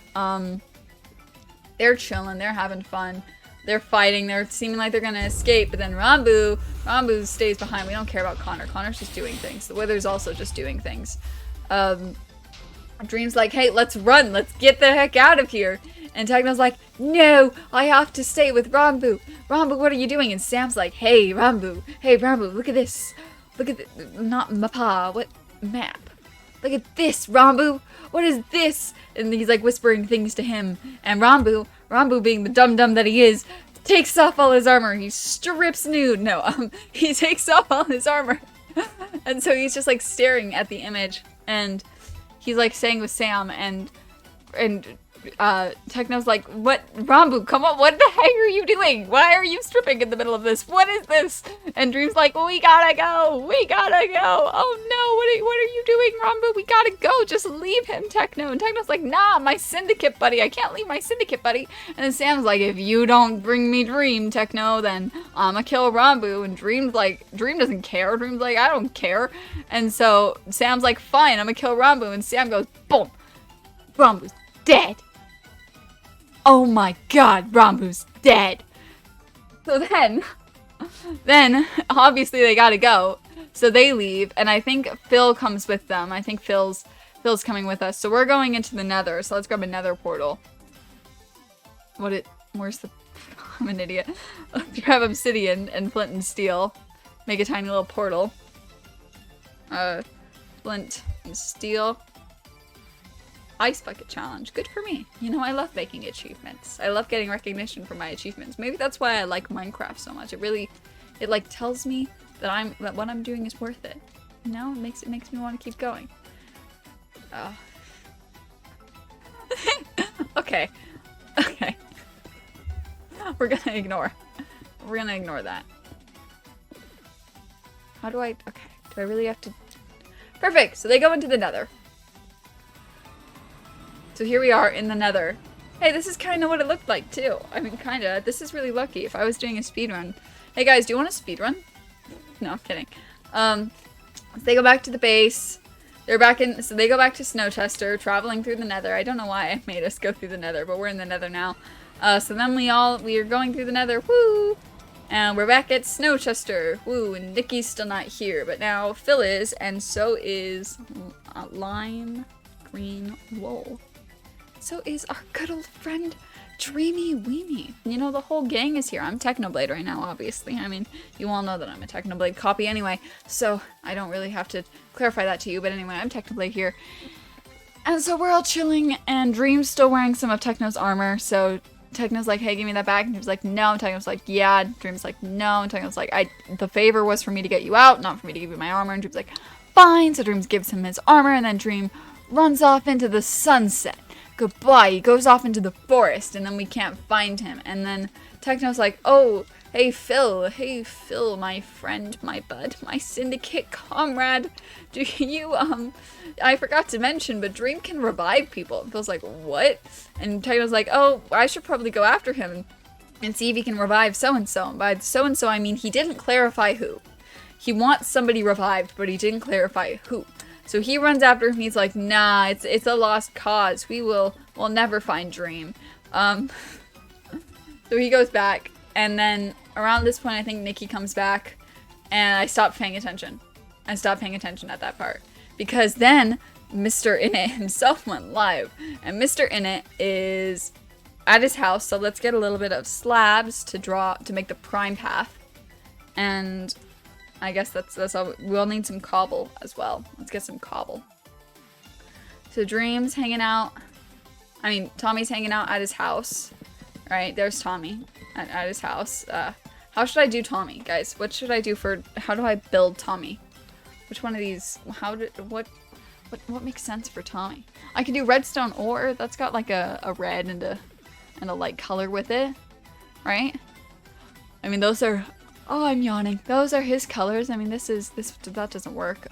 They're chilling, they're having fun. They're fighting, they're seeming like they're gonna escape, but then Rambo stays behind. We don't care about Connor. Connor's just doing things. The Wither's also just doing things. Dream's like, hey, let's run, let's get the heck out of here. And Techno's like, no, I have to stay with Rambo. Rambo, what are you doing? And Sam's like, hey, Rambo, look at this. Look at not mapa, what map? Look at this, Rambo. What is this? And he's like whispering things to him. And Rambo being the dum-dum that he is, takes off all his armor. He strips nude. No, he takes off all his armor. And so he's just like staring at the image. And he's like saying with Sam and Techno's like, what, Rambo, come on, what the heck are you doing? Why are you stripping in the middle of this? What is this? And Dream's like, we gotta go. Oh no, what are you doing, Rambo? We gotta go. Just leave him, Techno. And Techno's like, nah, my syndicate buddy. I can't leave my syndicate buddy. And then Sam's like, if you don't bring me Dream, Techno, then I'ma kill Rambo. And Dream's like, Dream doesn't care. Dream's like, I don't care. And so Sam's like, fine, I'ma kill Rambo. And Sam goes, boom. Rambo's dead. Oh my god, Rambo's dead. So then, obviously they gotta go. So they leave, and I think Phil comes with them. I think Phil's coming with us. So we're going into the Nether, so let's grab a Nether portal. Where's the... I'm an idiot. Let's grab obsidian and flint and steel. Make a tiny little portal. Flint and steel. Ice bucket challenge. Good for me. You know, I love making achievements. I love getting recognition for my achievements. Maybe that's why I like Minecraft so much. It like tells me that what I'm doing is worth it. You know, it makes me want to keep going. Okay. We're gonna ignore that. Okay. Do I really have to? Perfect. So they go into the Nether. So here we are in the Nether. Hey, this is kind of what it looked like, too. I mean, kind of. This is really lucky. If I was doing a speedrun. Hey, guys, do you want a speedrun? No, I'm kidding. So they go back to the base. So they go back to Snowchester, traveling through the Nether. I don't know why I made us go through the Nether, but we're in the Nether now. So then we are going through the Nether. Woo! And we're back at Snowchester. Woo! And Nikki's still not here, but now Phil is, and so is Lime Green Wool. So is our good old friend Dreamy Weenie. You know, the whole gang is here. I'm Technoblade right now, obviously. I mean, you all know that I'm a Technoblade copy anyway, so I don't really have to clarify that to you, but anyway, I'm Technoblade here. And so we're all chilling, and Dream's still wearing some of Techno's armor, so Techno's like, hey, give me that back, and Dream's like, no, and Techno's like, yeah, Dream's like, no, and Techno's like, the favor was for me to get you out, not for me to give you my armor, and Dream's like, fine, so Dream gives him his armor, and then Dream runs off into the sunset. goodbye. He goes off into the forest, and then we can't find him. And then Techno's like, oh, hey Phil, my friend, my bud, my syndicate comrade. Do you, I forgot to mention, but Dream can revive people. And Phil's like, what? And Techno's like, oh, I should probably go after him and see if he can revive so-and-so. And by so-and-so, I mean he didn't clarify who. He wants somebody revived, but he didn't clarify who. So he runs after him. He's like, nah, it's a lost cause. We'll never find Dream. So he goes back, and then around this point, I think Nikki comes back, and I stopped paying attention. I stopped paying attention at that part because then Mr. Innit himself went live, and Mr. Innit is at his house. So let's get a little bit of slabs to make the prime path, and I guess that's all. We'll need some cobble as well. Let's get some cobble. So Dream's hanging out. I mean, Tommy's hanging out at his house. Right, there's Tommy at his house. How should I do Tommy, guys? What should I do how do I build Tommy? Which one of these, what makes sense for Tommy? I could do redstone ore. That's got like a red and a light color with it, right? I mean, those are, oh, I'm yawning. Those are his colors. I mean, that doesn't work.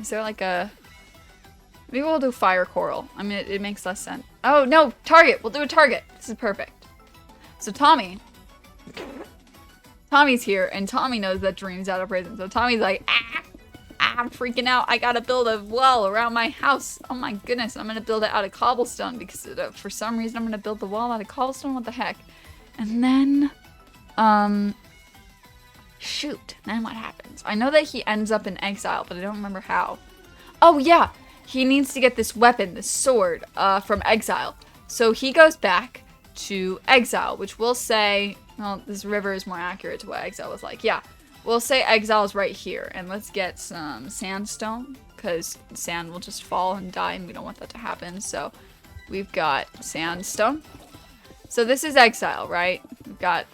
Is there like maybe we'll do fire coral. I mean, it makes less sense. Oh, no, target. We'll do a target. This is perfect. So Tommy's here, and Tommy knows that Dream's out of prison. So Tommy's like, I'm freaking out. I gotta build a wall around my house. Oh my goodness, I'm gonna build it out of cobblestone because for some reason I'm gonna build the wall out of cobblestone. What the heck? And then, shoot. Then what happens? I know that he ends up in exile, but I don't remember how. Oh yeah, he needs to get this weapon, this sword, from exile. So he goes back to exile, which we'll say, well, this river is more accurate to what exile was like. Yeah, we'll say exile is right here, and let's get some sandstone because sand will just fall and die, and we don't want that to happen. So we've got sandstone. So this is exile, right? We've got,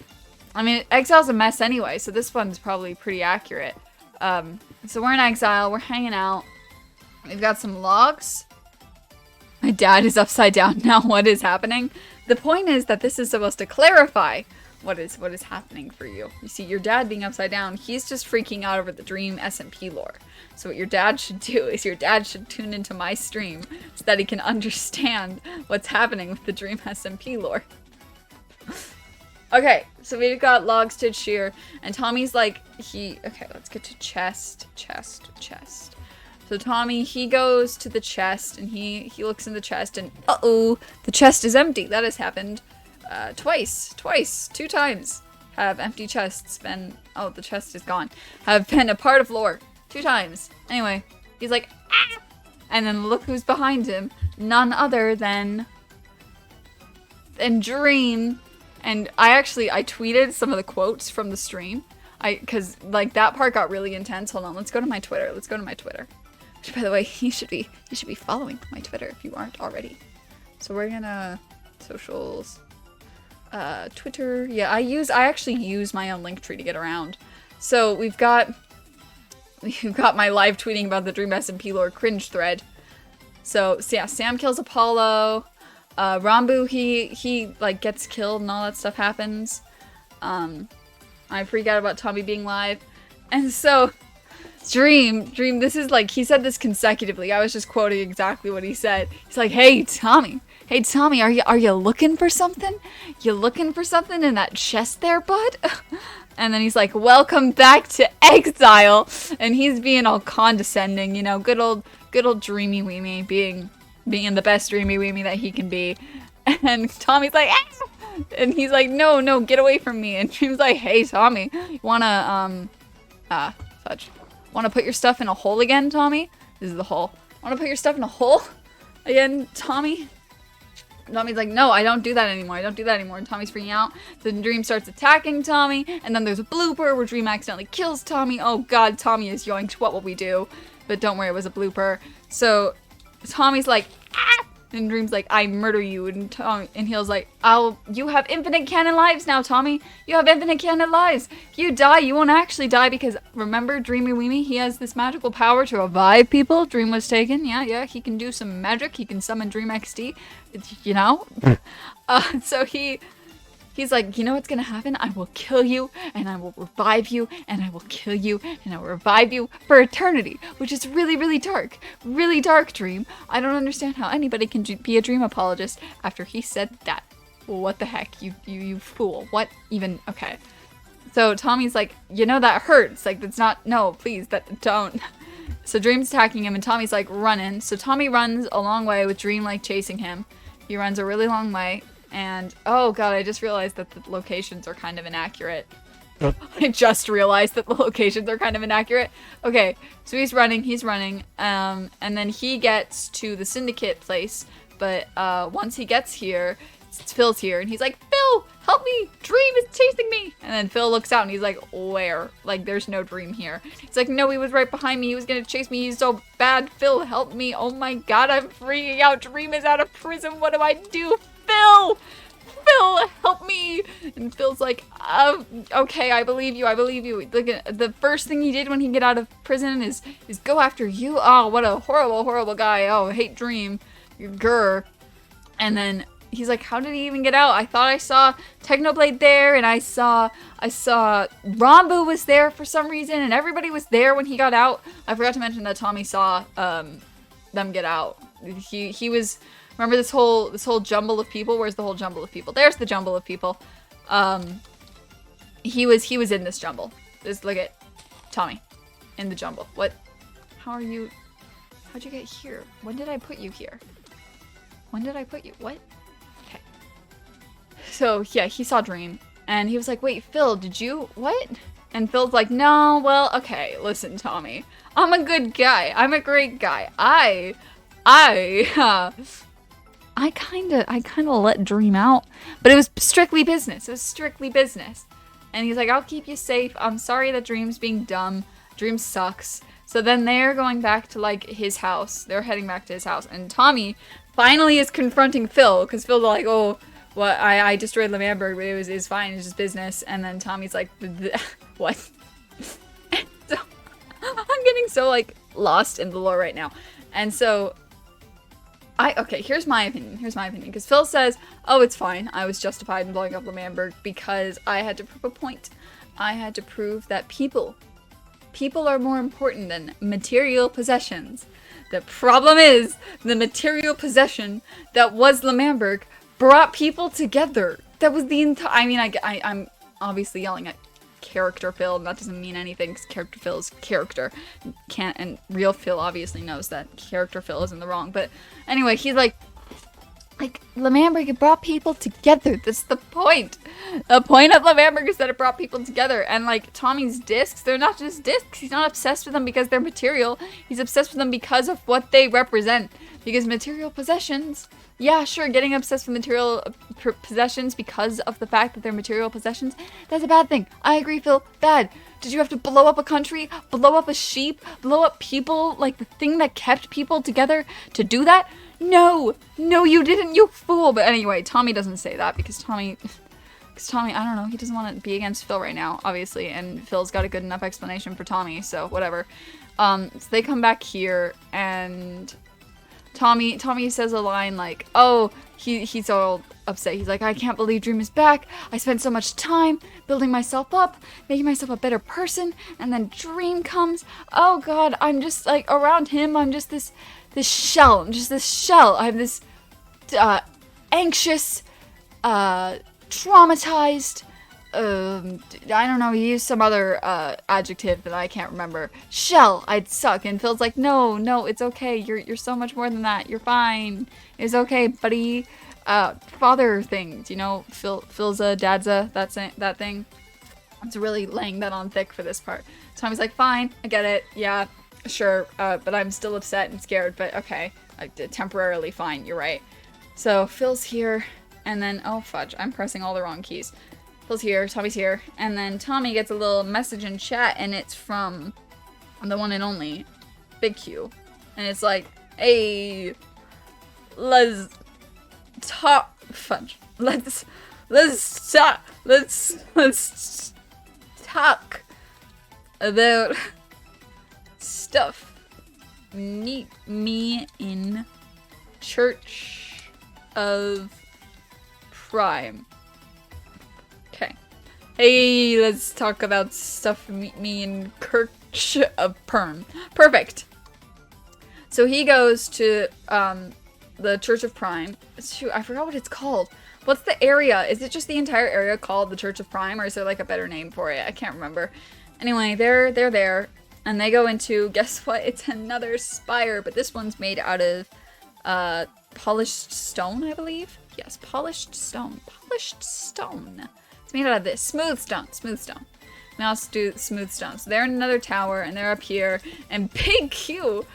I mean, exile's a mess anyway, so this one's probably pretty accurate. So we're in exile, we're hanging out. We've got some logs. My dad is upside down now. What is happening? The point is that this is supposed to clarify what is happening for you. You see, your dad being upside down, he's just freaking out over the Dream SMP lore. So what your dad should do is your dad should tune into my stream so that he can understand what's happening with the Dream SMP lore. Okay, so we've got log stitch here, and Tommy's like, okay, let's get to chest. So Tommy, he goes to the chest, and he looks in the chest, and uh-oh, the chest is empty. That has happened two times have empty chests been, oh, the chest is gone, have been a part of lore. 2 times. Anyway, he's like, ah! And then look who's behind him. None other than Dream. And I tweeted some of the quotes from the stream. Because, like, that part got really intense. Hold on, let's go to my Twitter. Which, by the way, you should be following my Twitter if you aren't already. So we're gonna socials, Twitter. Yeah, I actually use my own link tree to get around. So we've got my live tweeting about the Dream SMP lore cringe thread. So yeah, Sam kills Apollo. Rambu, he like gets killed and all that stuff happens. I freak out about Tommy being live, and so. Dream, this is like, he said this consecutively. I was just quoting exactly what he said. He's like, hey Tommy, are you looking for something? You looking for something in that chest there, bud? And then he's like, welcome back to exile. And he's being all condescending, you know, good old Dreamy Weemy being the best Dreamy Weemy that he can be. And Tommy's like, ah! And he's like, no, get away from me. And Dream's like, hey Tommy, you wanna, want to put your stuff in a hole again, Tommy? This is the hole. Want to put your stuff in a hole again, Tommy? Tommy's like, no, I don't do that anymore. And Tommy's freaking out. Then Dream starts attacking Tommy. And then there's a blooper where Dream accidentally kills Tommy. Oh god, Tommy is yoinked. What will we do? But don't worry, it was a blooper. So Tommy's like, ah! And Dream's like, I murder you. And Heel's like, you have infinite canon lives now, Tommy. You have infinite canon lives. If you die, you won't actually die because remember Dreamy Weemy? He has this magical power to revive people. Dream was taken. Yeah, he can do some magic. He can summon Dream XD, you know? So he's like, you know what's gonna happen? I will kill you, and I will revive you, and I will kill you, and I will revive you for eternity, which is really, really dark. Really dark, Dream. I don't understand how anybody can be a dream apologist after he said that. What the heck? You fool. What even? Okay. So Tommy's like, you know, that hurts. Like, that's not, no, please, don't. So Dream's attacking him, and Tommy's like running. So Tommy runs a long way with Dream like chasing him. He runs a really long way. And, oh god, I just realized that the locations are kind of inaccurate. I just realized that the locations are kind of inaccurate. Okay, so he's running, and then he gets to the Syndicate place, but once he gets here, Phil's here, and he's like, Phil, help me, Dream is chasing me! And then Phil looks out, and he's like, where? Like, there's no Dream here. He's like, no, he was right behind me, he was gonna chase me, he's so bad, Phil, help me, oh my god, I'm freaking out, Dream is out of prison, what do I do? Phil, help me! And Phil's like, okay, I believe you. Look, the first thing he did when he got out of prison is go after you. Oh, what a horrible, horrible guy. Oh, hate Dream. Grr. And then he's like, how did he even get out? I thought I saw Technoblade there, and I saw Rambo was there for some reason, and everybody was there when he got out. I forgot to mention that Tommy saw them get out. He was... Remember this whole jumble of people? Where's the whole jumble of people? There's the jumble of people. He was in this jumble. Just look at Tommy in the jumble. What? How are you? How'd you get here? When did I put you here? When did I put you? What? Okay. So yeah, he saw Dream, and he was like, "Wait, Phil, did you what?" And Phil's like, "No, well, okay. Listen, Tommy, I'm a good guy. I'm a great guy. I kind of let Dream out, but it was strictly business. It was strictly business." And he's like, I'll keep you safe. I'm sorry that Dream's being dumb. Dream sucks. So then they're going back to, like, his house. They're heading back to his house. And Tommy finally is confronting Phil, because Phil's like, oh, well, I destroyed Lemanberg, but it was fine. It's just business. And then Tommy's like, what? So, I'm getting so, like, lost in the lore right now. And so... okay, here's my opinion, because Phil says, oh, it's fine, I was justified in blowing up Lemanberg because I had to prove a point. I had to prove that people are more important than material possessions. The problem is, the material possession that was Lemanberg brought people together. That was the entire, I mean, I'm obviously yelling at character Phil, and that doesn't mean anything because character Phil is character. And real Phil obviously knows that character Phil is in the wrong. But anyway, he's like Lemanberg, it brought people together. That's the point. The point of Lemanberg is that it brought people together. And like Tommy's discs, they're not just discs. He's not obsessed with them because they're material. He's obsessed with them because of what they represent. Because material possessions, yeah, sure, getting obsessed with material possessions because of the fact that they're material possessions, that's a bad thing. I agree, Phil. Bad. Did you have to blow up a country, blow up a sheep, blow up people, like the thing that kept people together to do that? No, you didn't, you fool. But anyway, Tommy doesn't say that because Tommy, I don't know, he doesn't want to be against Phil right now, obviously, and Phil's got a good enough explanation for Tommy, so whatever. So they come back here, and Tommy says a line like, oh, he's all upset. He's like, I can't believe Dream is back. I spent so much time building myself up, making myself a better person, and then Dream comes. Oh god, I'm just like, around him, I'm just this shell. I'm just this shell. I have this anxious, traumatized, I don't know, he used some other adjective that I can't remember. Shell, I'd suck. And Phil's like, no, it's okay. You're so much more than that. You're fine. It's okay, buddy. Father things, you know, Phil's a, dad's a, that thing. It's really laying that on thick for this part. Tommy's like, fine, I get it. Yeah, sure, but I'm still upset and scared, but okay. Temporarily fine, you're right. So Phil's here, and then, oh fudge, I'm pressing all the wrong keys. Phil's here, Tommy's here, and then Tommy gets a little message in chat, and it's from the one and only Big Q. And it's like, hey, let's talk. Fudge. Let's talk. Let's talk about stuff. Meet me in Church of Prime. Okay. Hey, let's talk about stuff. Meet me in Church of Perm. Perfect. So he goes to the Church of Prime. Shoot, I forgot what it's called. What's the area? Is it just the entire area called the Church of Prime, or is there like a better name for it? I can't remember. Anyway, they're there, and they go into, guess what? It's another spire, but this one's made out of polished stone, I believe. Yes, polished stone. Polished stone. It's made out of this. Smooth stone. Smooth stone. Now let's do smooth stone. So they're in another tower, and they're up here, and Big Q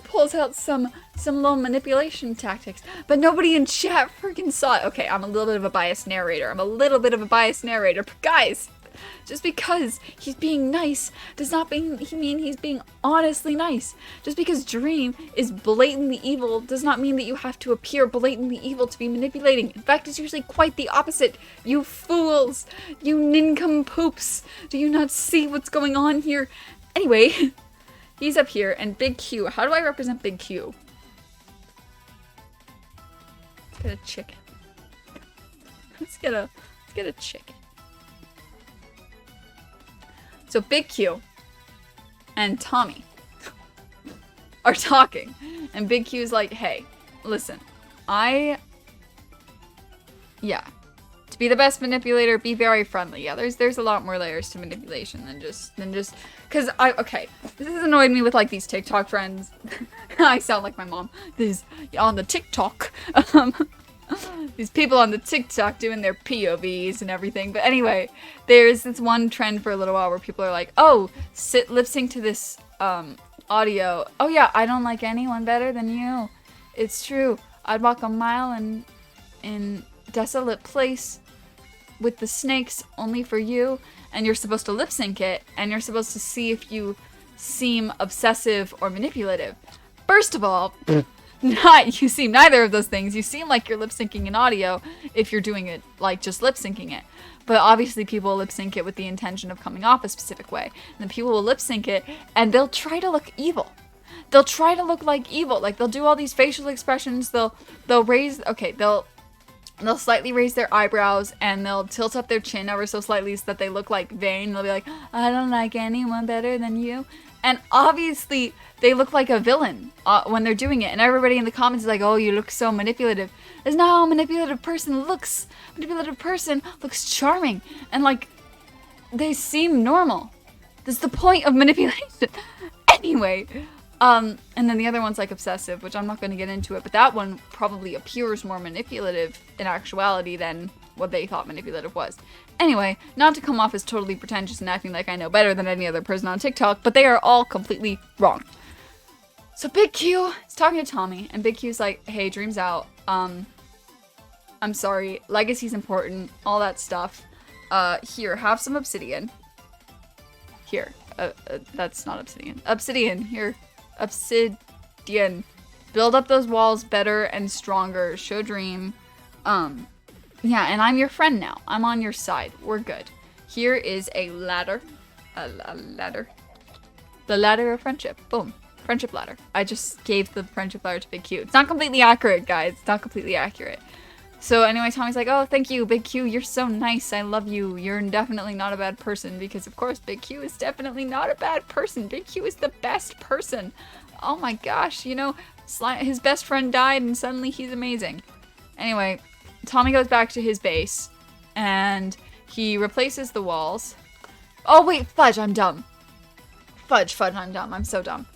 pulls out some little manipulation tactics, but nobody in chat freaking saw it. Okay, I'm a little bit of a biased narrator. But guys, just because he's being nice does not mean he's being honestly nice. Just because Dream is blatantly evil does not mean that you have to appear blatantly evil to be manipulating. In fact, it's usually quite the opposite. You fools! You nincompoops! Do you not see what's going on here? Anyway, he's up here, and Big Q. How do I represent Big Q? Let's get a chicken. Let's get a chicken. So Big Q and Tommy are talking, and Big Q's like, hey, listen, to be the best manipulator, be very friendly. Yeah, there's a lot more layers to manipulation than just, cause this has annoyed me with like these TikTok friends. I sound like my mom. These on the TikTok, these people on the TikTok doing their POVs and everything. But anyway, there's this one trend for a little while where people are like, oh, lip sync to this audio. Oh yeah, I don't like anyone better than you. It's true. I'd walk a mile in desolate place with the snakes only for you. And you're supposed to lip sync it, and you're supposed to see if you seem obsessive or manipulative. First of all, you seem neither of those things. You seem like you're lip syncing an audio if you're doing it like just lip syncing it. But obviously people lip sync it with the intention of coming off a specific way. And then people will lip sync it and they'll try to look evil. They'll try to look like evil. Like they'll do all these facial expressions. They'll slightly raise their eyebrows and they'll tilt up their chin ever so slightly so that they look like vain. They'll be like, I don't like anyone better than you. And obviously, they look like a villain when they're doing it. And everybody in the comments is like, oh, you look so manipulative. That's not how a manipulative person looks. A manipulative person looks charming. And, like, they seem normal. That's the point of manipulation. Anyway, and then the other one's, like, obsessive, which I'm not going to get into it. But that one probably appears more manipulative in actuality than what they thought manipulative was. Anyway, not to come off as totally pretentious and acting like I know better than any other person on TikTok, but they are all completely wrong. So Big Q is talking to Tommy, and Big Q's like, hey, Dream's out. I'm sorry. Legacy's important. All that stuff. Here, have some obsidian. Here. That's not obsidian. Obsidian. Here. Obsidian. Build up those walls better and stronger. Show Dream. Yeah, and I'm your friend now. I'm on your side. We're good. Here is a ladder. A ladder. The ladder of friendship. Boom. Friendship ladder. I just gave the friendship ladder to Big Q. It's not completely accurate, guys. It's not completely accurate. So anyway, Tommy's like, oh, thank you, Big Q. You're so nice. I love you. You're definitely not a bad person. Because, of course, Big Q is definitely not a bad person. Big Q is the best person. Oh my gosh. You know, his best friend died and suddenly he's amazing. Anyway, Tommy goes back to his base, and he replaces the walls. Oh, wait, Fudge, I'm dumb. Fudge, I'm dumb. I'm so dumb.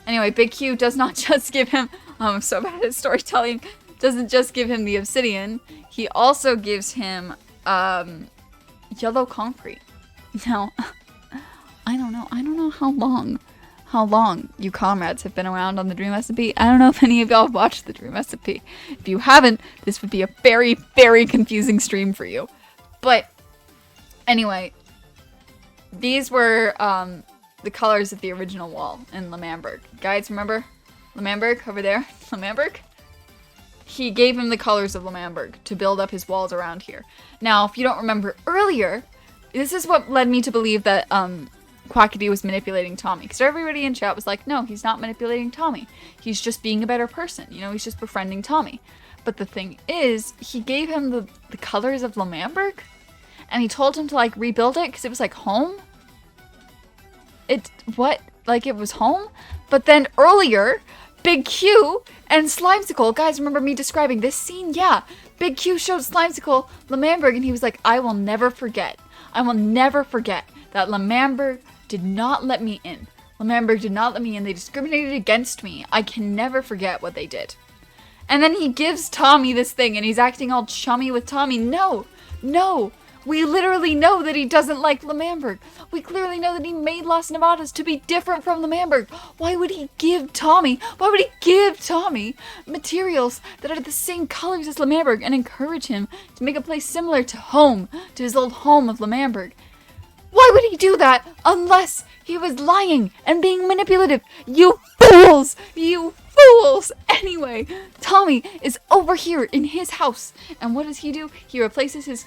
Anyway, Big Q does not just give him, I'm so bad at storytelling, doesn't just give him the obsidian, he also gives him, yellow concrete. Now, I don't know how long you comrades have been around on the Dream SMP. I don't know if any of y'all have watched the Dream SMP. If you haven't, this would be a very, very confusing stream for you. But anyway, these were the colors of the original wall in Lemamberg. Guys, remember? Lemamberg over there? Lemamberg? he gave him the colors of Lamamberg to build up his walls around here. Now, if you don't remember earlier, this is what led me to believe that Quackity was manipulating Tommy. Because everybody in chat was like, no, he's not manipulating Tommy. He's just being a better person. You know, he's just befriending Tommy. But the thing is, he gave him the colors of Lamamberg, and he told him to, like, rebuild it because it was, like, home. Like, it was home? But then earlier, Big Q and Slimesicle, guys, remember me describing this scene? Yeah. Big Q showed Slimesicle Lamamberg, and he was like, I will never forget. I will never forget that Lamamberg did not let me in. Lamamberg did not let me in. They discriminated against me. I can never forget what they did. And then he gives Tommy this thing, and he's acting all chummy with Tommy. No, no. We literally know that he doesn't like Lamamberg. We clearly know that he made Las Nevadas to be different from Lamamberg. Why would he give Tommy materials that are the same colors as Lamamberg and encourage him to make a place similar to home, to his old home of Lamamberg? Why would he do that unless he was lying and being manipulative? You fools! You fools! Anyway, Tommy is over here in his house. And what does he do? He replaces his,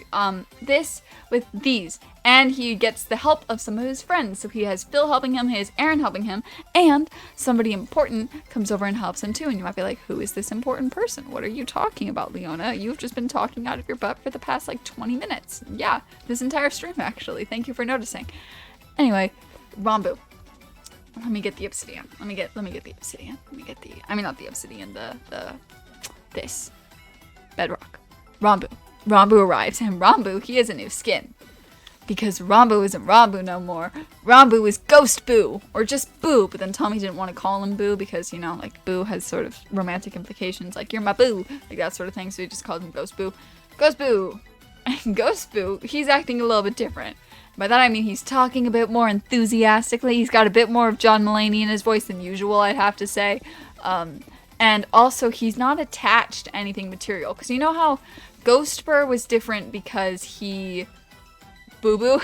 this with these. And he gets the help of some of his friends. So he has Phil helping him, he has Aaron helping him, and somebody important comes over and helps him too. And you might be like, who is this important person? What are you talking about, Leona? You've just been talking out of your butt for the past, like, 20 minutes. Yeah, this entire stream, actually. Thank you for noticing. Anyway, Rambu. Let me get the obsidian. Let me get the obsidian. I mean, not the obsidian, this. Bedrock. Rambu. Rambu arrives, and Rambu, he has a new skin. Because Rambu isn't Rambu no more. Rambu is Ghost Boo, or just Boo, but then Tommy didn't want to call him Boo because, you know, like, Boo has sort of romantic implications, like, you're my boo, like that sort of thing, so he just called him Ghost Boo. Ghost Boo! And Ghost Boo, he's acting a little bit different. By that I mean he's talking a bit more enthusiastically. He's got a bit more of John Mulaney in his voice than usual, I'd have to say. And also, he's not attached to anything material. Because you know how Ghost Spur was different because he... Boo-boo?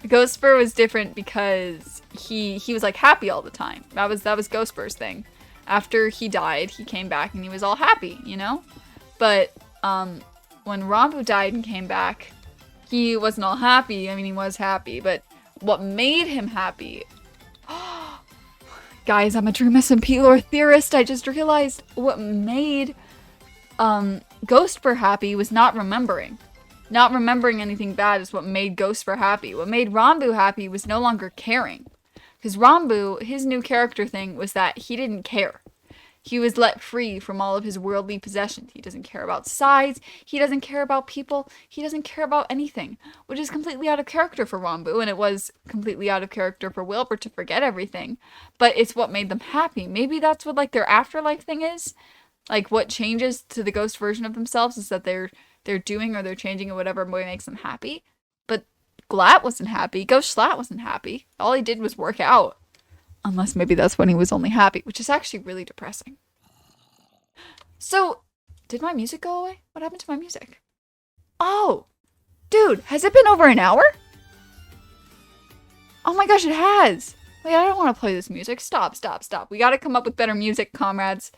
Ghost Spur was different because he was, like, happy all the time. That was Ghost Spur's thing. After he died, he came back and he was all happy, you know? But, when Rambu died and came back... He wasn't all happy. I mean, he was happy, but what made him happy... Guys, I'm a Dream SMP lore theorist. I just realized what made Ghostspur happy was not remembering. Not remembering anything bad is what made Ghostspur happy. What made Rambu happy was no longer caring. Because Rambu, his new character thing was that he didn't care. He was let free from all of his worldly possessions. He doesn't care about size. He doesn't care about people. He doesn't care about anything, which is completely out of character for Rambu, and it was completely out of character for Wilbur to forget everything. But it's what made them happy. Maybe that's what, like, their afterlife thing is. Like, what changes to the ghost version of themselves is that they're doing or they're changing or whatever makes them happy. But Glat wasn't happy. Ghost Slat wasn't happy. All he did was work out. Unless maybe that's when he was only happy, which is actually really depressing. So, did my music go away? What happened to my music? Oh! Dude, has it been over an hour? Oh my gosh, it has! Wait, I don't want to play this music. Stop. We gotta come up with better music, comrades.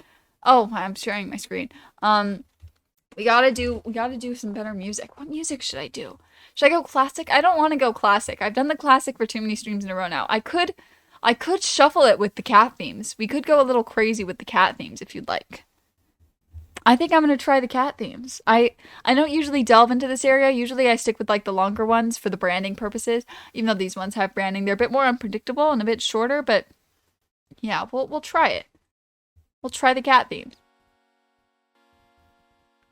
Oh, I'm sharing my screen. We gotta do some better music. What music should I do? Should I go classic? I don't want to go classic. I've done the classic for too many streams in a row now. I could shuffle it with the cat themes. We could go a little crazy with the cat themes if you'd like. I think I'm going to try the cat themes. I don't usually delve into this area. Usually I stick with, like, the longer ones for the branding purposes. Even though these ones have branding. They're a bit more unpredictable and a bit shorter, but yeah, we'll try it. We'll try the cat themes.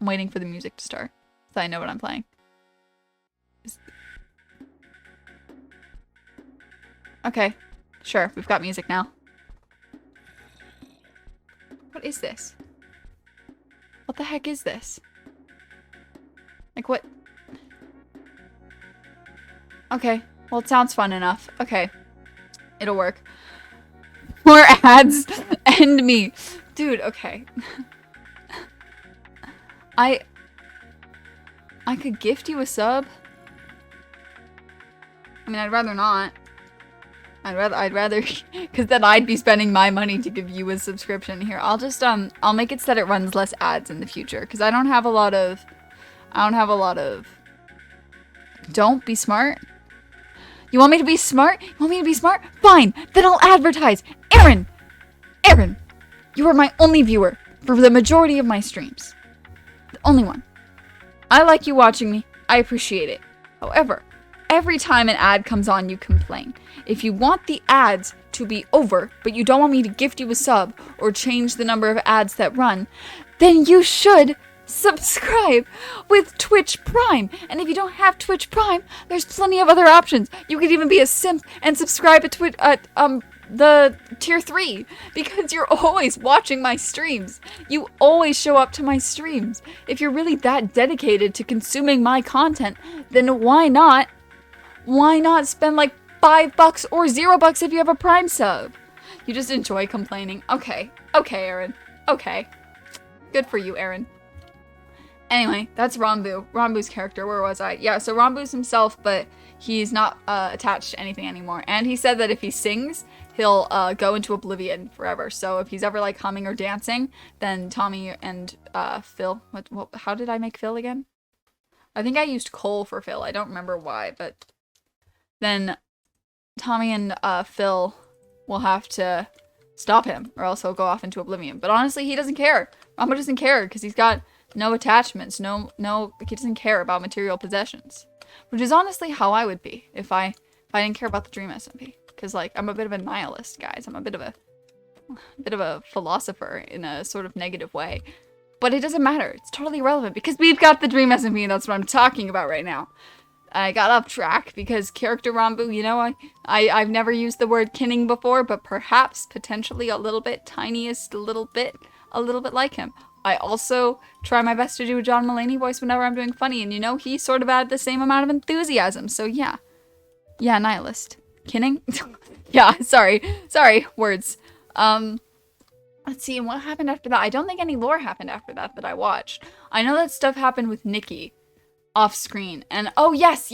I'm waiting for the music to start so I know what I'm playing. Okay. Sure, we've got music now. What is this? What the heck is this? Like, what? Okay, well, it sounds fun enough. Okay, it'll work. More ads. End me. Dude, okay. I could gift you a sub. I mean, I'd rather not. I'd rather, because then I'd be spending my money to give you a subscription. Here, I'll just, I'll make it so that it runs less ads in the future, because I don't have a lot of, don't be smart. You want me to be smart? You want me to be smart? Fine, then I'll advertise. Aaron, you are my only viewer for the majority of my streams. The only one. I like you watching me. I appreciate it. However, every time an ad comes on, you complain. If you want the ads to be over, but you don't want me to gift you a sub or change the number of ads that run, then you should subscribe with Twitch Prime. And if you don't have Twitch Prime, there's plenty of other options. You could even be a simp and subscribe at the tier 3, because you're always watching my streams. You always show up to my streams. If you're really that dedicated to consuming my content, then why not spend like $5 or $0 if you have a Prime sub? You just enjoy complaining. Okay, Aaron. Okay. Good for you, Aaron. Anyway, that's Ranboo. Ranboo's character. Where was I? Yeah, so Ranboo's himself, but he's not attached to anything anymore. And he said that if he sings, he'll go into oblivion forever. So if he's ever like humming or dancing, then Tommy and Phil. How did I make Phil again? I think I used Cole for Phil. I don't remember why, but then Tommy and Phil will have to stop him, or else he'll go off into oblivion. But honestly, he doesn't care. Ranboo doesn't care because he's got no attachments. No, he doesn't care about material possessions, which is honestly how I would be if I didn't care about the Dream SMP. Because like I'm a bit of a nihilist, guys. I'm a bit of a philosopher in a sort of negative way. But it doesn't matter. It's totally irrelevant because we've got the Dream SMP, and that's what I'm talking about right now. I got off track because character Ranboo, you know, I've never used the word kinning before, but perhaps potentially a little bit, tiniest little bit, a little bit like him. I also try my best to do a John Mulaney voice whenever I'm doing funny, and you know, he sort of added the same amount of enthusiasm, so yeah. Yeah, nihilist. Kinning? Yeah, sorry, words. Let's see, and what happened after that? I don't think any lore happened after that I watched. I know that stuff happened with Nikki off screen, and oh yes.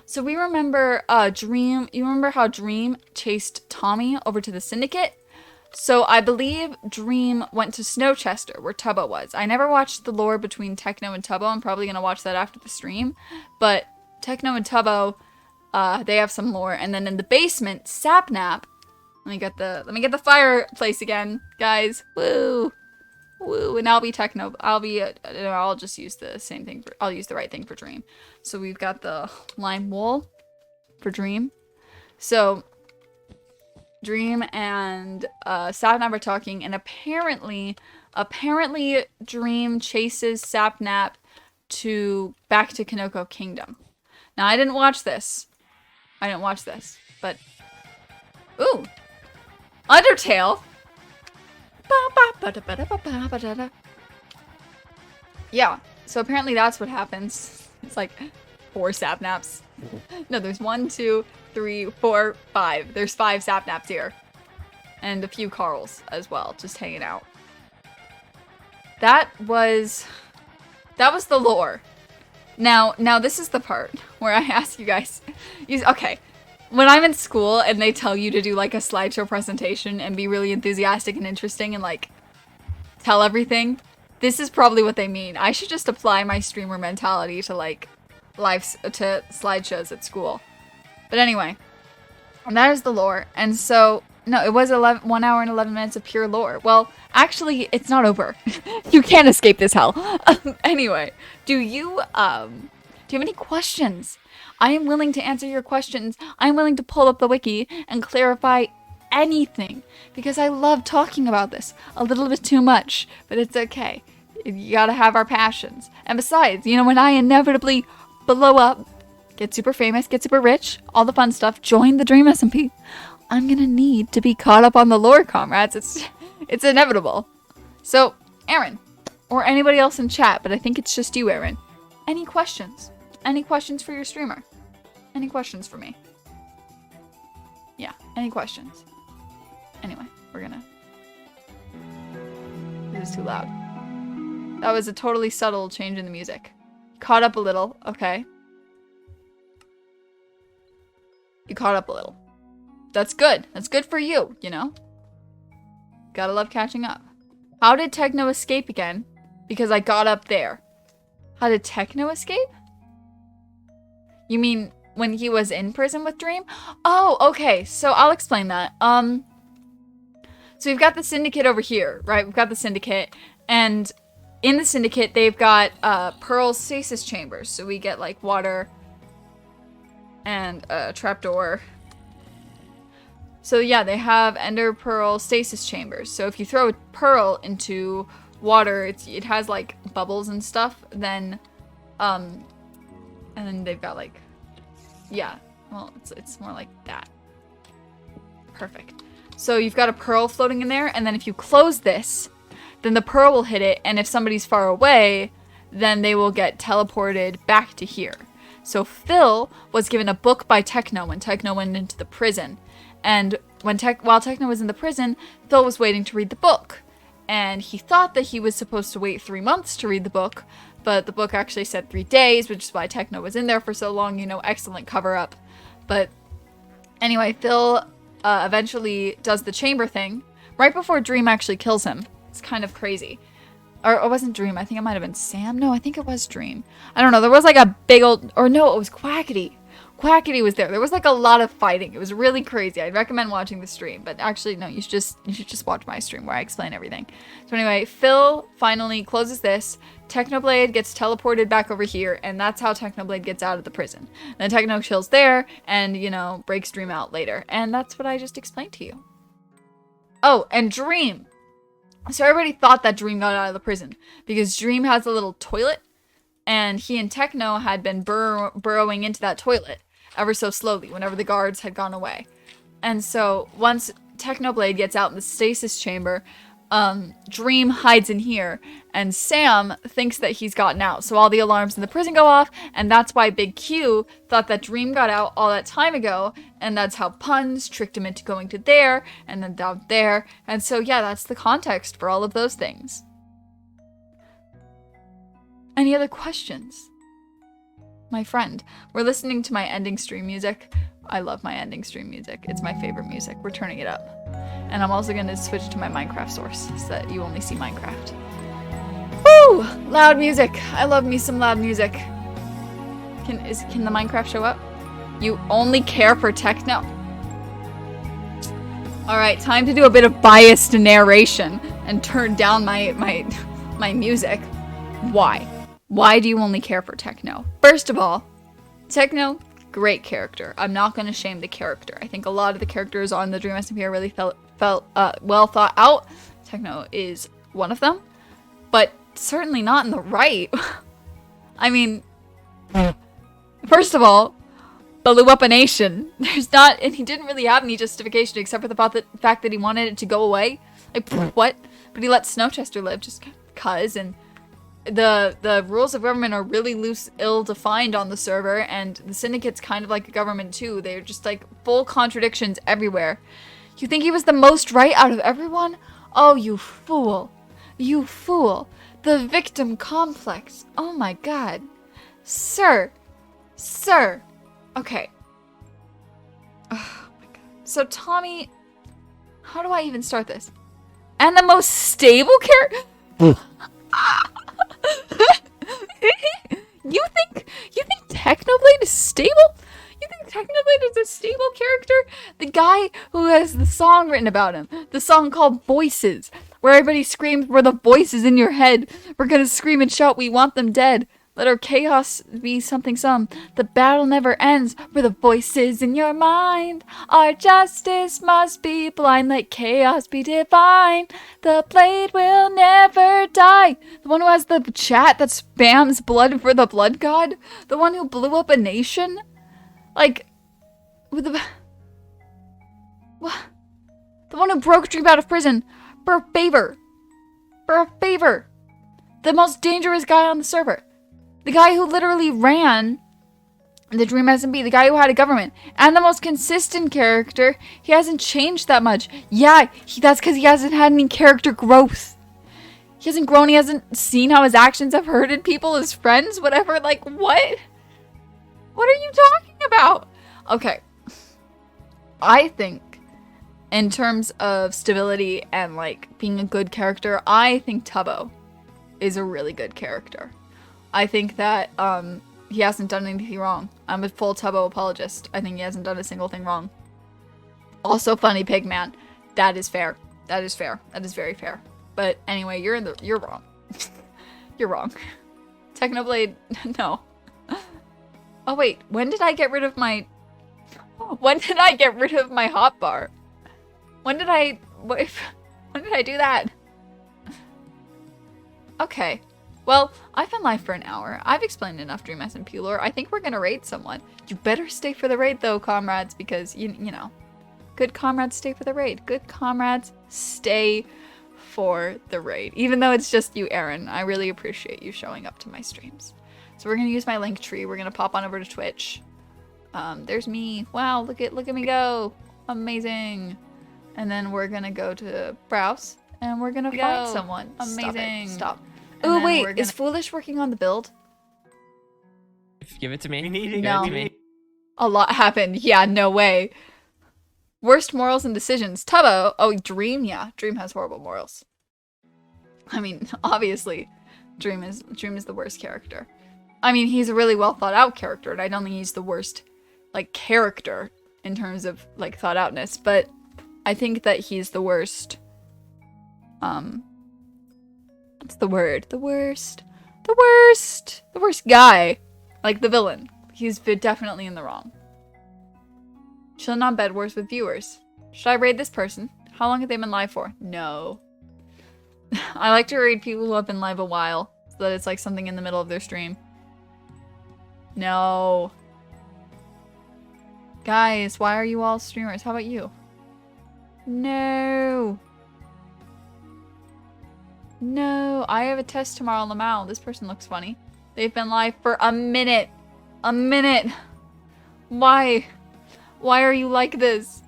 So we remember Dream, you remember how Dream chased Tommy over to the Syndicate? So I believe Dream went to Snowchester, where Tubbo was. I never watched the lore between Techno and Tubbo. I'm probably going to watch that after the stream. But Techno and Tubbo, they have some lore. And then in the basement, Sapnap. Let me get the fireplace again, guys. Woo. And I'll be Techno. I'll just use the same thing. I'll use the right thing for Dream. So we've got the lime wool for Dream. So Dream and Sapnap are talking, and apparently Dream chases Sapnap back to Kanoko Kingdom. Now I didn't watch this, but ooh, Undertale. Yeah, so apparently that's what happens. It's like 4 Sapnaps. No, there's 1, 2, 3, 4, 5. There's 5 Sapnaps here. And a few Carls as well, just hanging out. That was the lore. Now this is the part where I ask you guys, okay, when I'm in school and they tell you to do like a slideshow presentation and be really enthusiastic and interesting and like tell everything, this is probably what they mean. I should just apply my streamer mentality to like to slideshows at school. But anyway, and that is the lore. And so, no, it was 1 hour and 11 minutes of pure lore. Well, actually, it's not over. You can't escape this hell. Anyway, do you have any questions? I am willing to answer your questions. I am willing to pull up the wiki and clarify anything, because I love talking about this a little bit too much, but it's okay. You gotta have our passions. And besides, you know, when I inevitably blow up, get super famous, get super rich, all the fun stuff, join the Dream SMP, I'm gonna need to be caught up on the lore, comrades. It's inevitable. So, Aaron, or anybody else in chat, but I think it's just you, Aaron. Any questions? Any questions for your streamer? Any questions for me? Yeah, any questions? Anyway, we're gonna... This is too loud. That was a totally subtle change in the music. Caught up a little, okay. You caught up a little. That's good. That's good for you, you know? Gotta love catching up. How did Techno escape again? Because I got up there. How did Techno escape? You mean when he was in prison with Dream? Oh, okay. So I'll explain that. So we've got the Syndicate over here, right? We've got the Syndicate. And in the Syndicate, they've got Pearl stasis chambers. So we get like water and a trapdoor. So yeah, they have Ender Pearl stasis chambers. So if you throw a pearl into water, it has like bubbles and stuff. Then, and then they've got like, yeah. Well, it's more like that. Perfect. So you've got a pearl floating in there, and then if you close this, then the pearl will hit it, and if somebody's far away, then they will get teleported back to here. So Phil was given a book by Techno when Techno went into the prison. And while Techno was in the prison, Phil was waiting to read the book. And he thought that he was supposed to wait 3 months to read the book, but the book actually said 3 days, which is why Techno was in there for so long, you know, excellent cover up. But anyway, Phil eventually does the chamber thing right before Dream actually kills him. It's kind of crazy. Or it wasn't Dream. I think it might have been Sam. No, I think it was Dream. I don't know. There was like a big old... Or no, it was Quackity. Quackity was there. There was like a lot of fighting. It was really crazy. I'd recommend watching the stream. But actually, no, you should just watch my stream where I explain everything. So anyway, Phil finally closes this. Technoblade gets teleported back over here. And that's how Technoblade gets out of the prison. Then Techno chills there and, you know, breaks Dream out later. And that's what I just explained to you. Oh, and Dream. So everybody thought that Dream got out of the prison because Dream has a little toilet and he and Techno had been burrowing into that toilet ever so slowly whenever the guards had gone away. And so once Technoblade gets out in the stasis chamber, Dream hides in here and Sam thinks that he's gotten out. So all the alarms in the prison go off, and that's why Big Q thought that Dream got out all that time ago, and that's how Puns tricked him into going to there and then down there. And so yeah, that's the context for all of those things. Any other questions? My friend, we're listening to my ending stream music. I love my ending stream music. It's my favorite music. We're turning it up. And I'm also going to switch to my Minecraft source so that you only see Minecraft. Woo! Loud music. I love me some loud music. Can the Minecraft show up? You only care for techno. Alright, time to do a bit of biased narration and turn down my music. Why? Why do you only care for techno? First of all, techno, great character. I'm not going to shame the character. I think a lot of the characters on the Dream SMP are really felt well thought out. Techno is one of them, but certainly not in the right. I mean, first of all, blew up a nation. There's not, and he didn't really have any justification except for the fact that he wanted it to go away. Like, what? But he let Snowchester live just cuz, and the rules of government are really loose, ill-defined on the server, and the Syndicate's kind of like a government too. They're just like full contradictions everywhere. You think he was the most right out of everyone? Oh, you fool. You fool. The victim complex. Oh my god. Sir. Sir. Okay. Oh my god. So Tommy, how do I even start this? And the most stable character? You think Technoblade is stable? You think Technoblade is a stable character? The guy who has the song written about him. The song called Voices. Where everybody screams, we're the voices in your head. We're gonna scream and shout, we want them dead. Let our chaos be something some. The battle never ends. We're the voices in your mind. Our justice must be blind. Let chaos be divine. The blade will never die. The one who has the chat that spams blood for the blood god. The one who blew up a nation. Like, with the one who broke Dream out of prison. For a favor. For a favor. The most dangerous guy on the server. The guy who literally ran the Dream SMP, the guy who had a government, and the most consistent character. He hasn't changed that much. Yeah, that's because he hasn't had any character growth. He hasn't grown, he hasn't seen how his actions have hurted people, his friends, whatever. Like, what? What are you talking about? Okay. I think in terms of stability and like being a good character, I think Tubbo is a really good character. I think that he hasn't done anything wrong. I'm a full Tubbo apologist. I think he hasn't done a single thing wrong. Also, funny Pigman. That is fair. That is fair. That is very fair. But anyway, you're wrong. You're wrong. Technoblade, no. Oh wait, when did I get rid of my hotbar? When did I do that? Okay. Well, I've been live for an hour. I've explained enough Dream SMP lore. I think we're gonna raid someone. You better stay for the raid though, comrades, because you know. Good comrades stay for the raid. Good comrades stay for the raid. Even though it's just you, Aaron. I really appreciate you showing up to my streams. So we're gonna use my link tree. We're gonna pop on over to Twitch. There's me. Wow, look at me go. Amazing. And then we're gonna go to browse and we're gonna find someone. Amazing. Stop. Oh wait, is Foolish working on the build? Give it to me. No. A lot happened. Yeah, no way. Worst morals and decisions. Tubbo. Oh, Dream. Yeah, Dream has horrible morals. I mean, obviously, Dream is the worst character. I mean, he's a really well thought out character, and I don't think he's the worst, like, character in terms of, like, thought outness, but I think that he's the worst, what's the word? The worst guy. Like, the villain. He's definitely in the wrong. Chilling on Bed Wars with viewers. Should I raid this person? How long have they been live for? No. I like to raid people who have been live a while, so that it's like something in the middle of their stream. No. Guys, why are you all streamers? How about you? No. No, I have a test tomorrow on Lamau. This person looks funny. They've been live for a minute. A minute. Why? Why are you like this?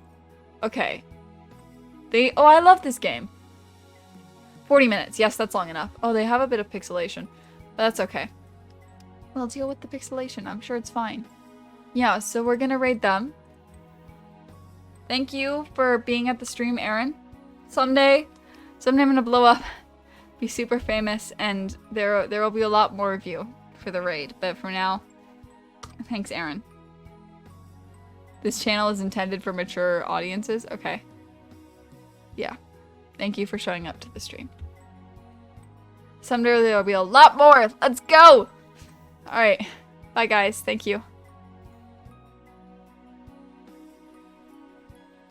Okay. Oh, I love this game. 40 minutes. Yes, that's long enough. Oh, they have a bit of pixelation. But that's okay. We'll deal with the pixelation. I'm sure it's fine. Yeah, so we're gonna raid them. Thank you for being at the stream, Aaron. Someday I'm gonna blow up, be super famous, and there will be a lot more of you for the raid. But for now, thanks, Aaron. This channel is intended for mature audiences? Okay. Yeah. Thank you for showing up to the stream. Someday there will be a lot more! Let's go! Alright. Bye, guys. Thank you.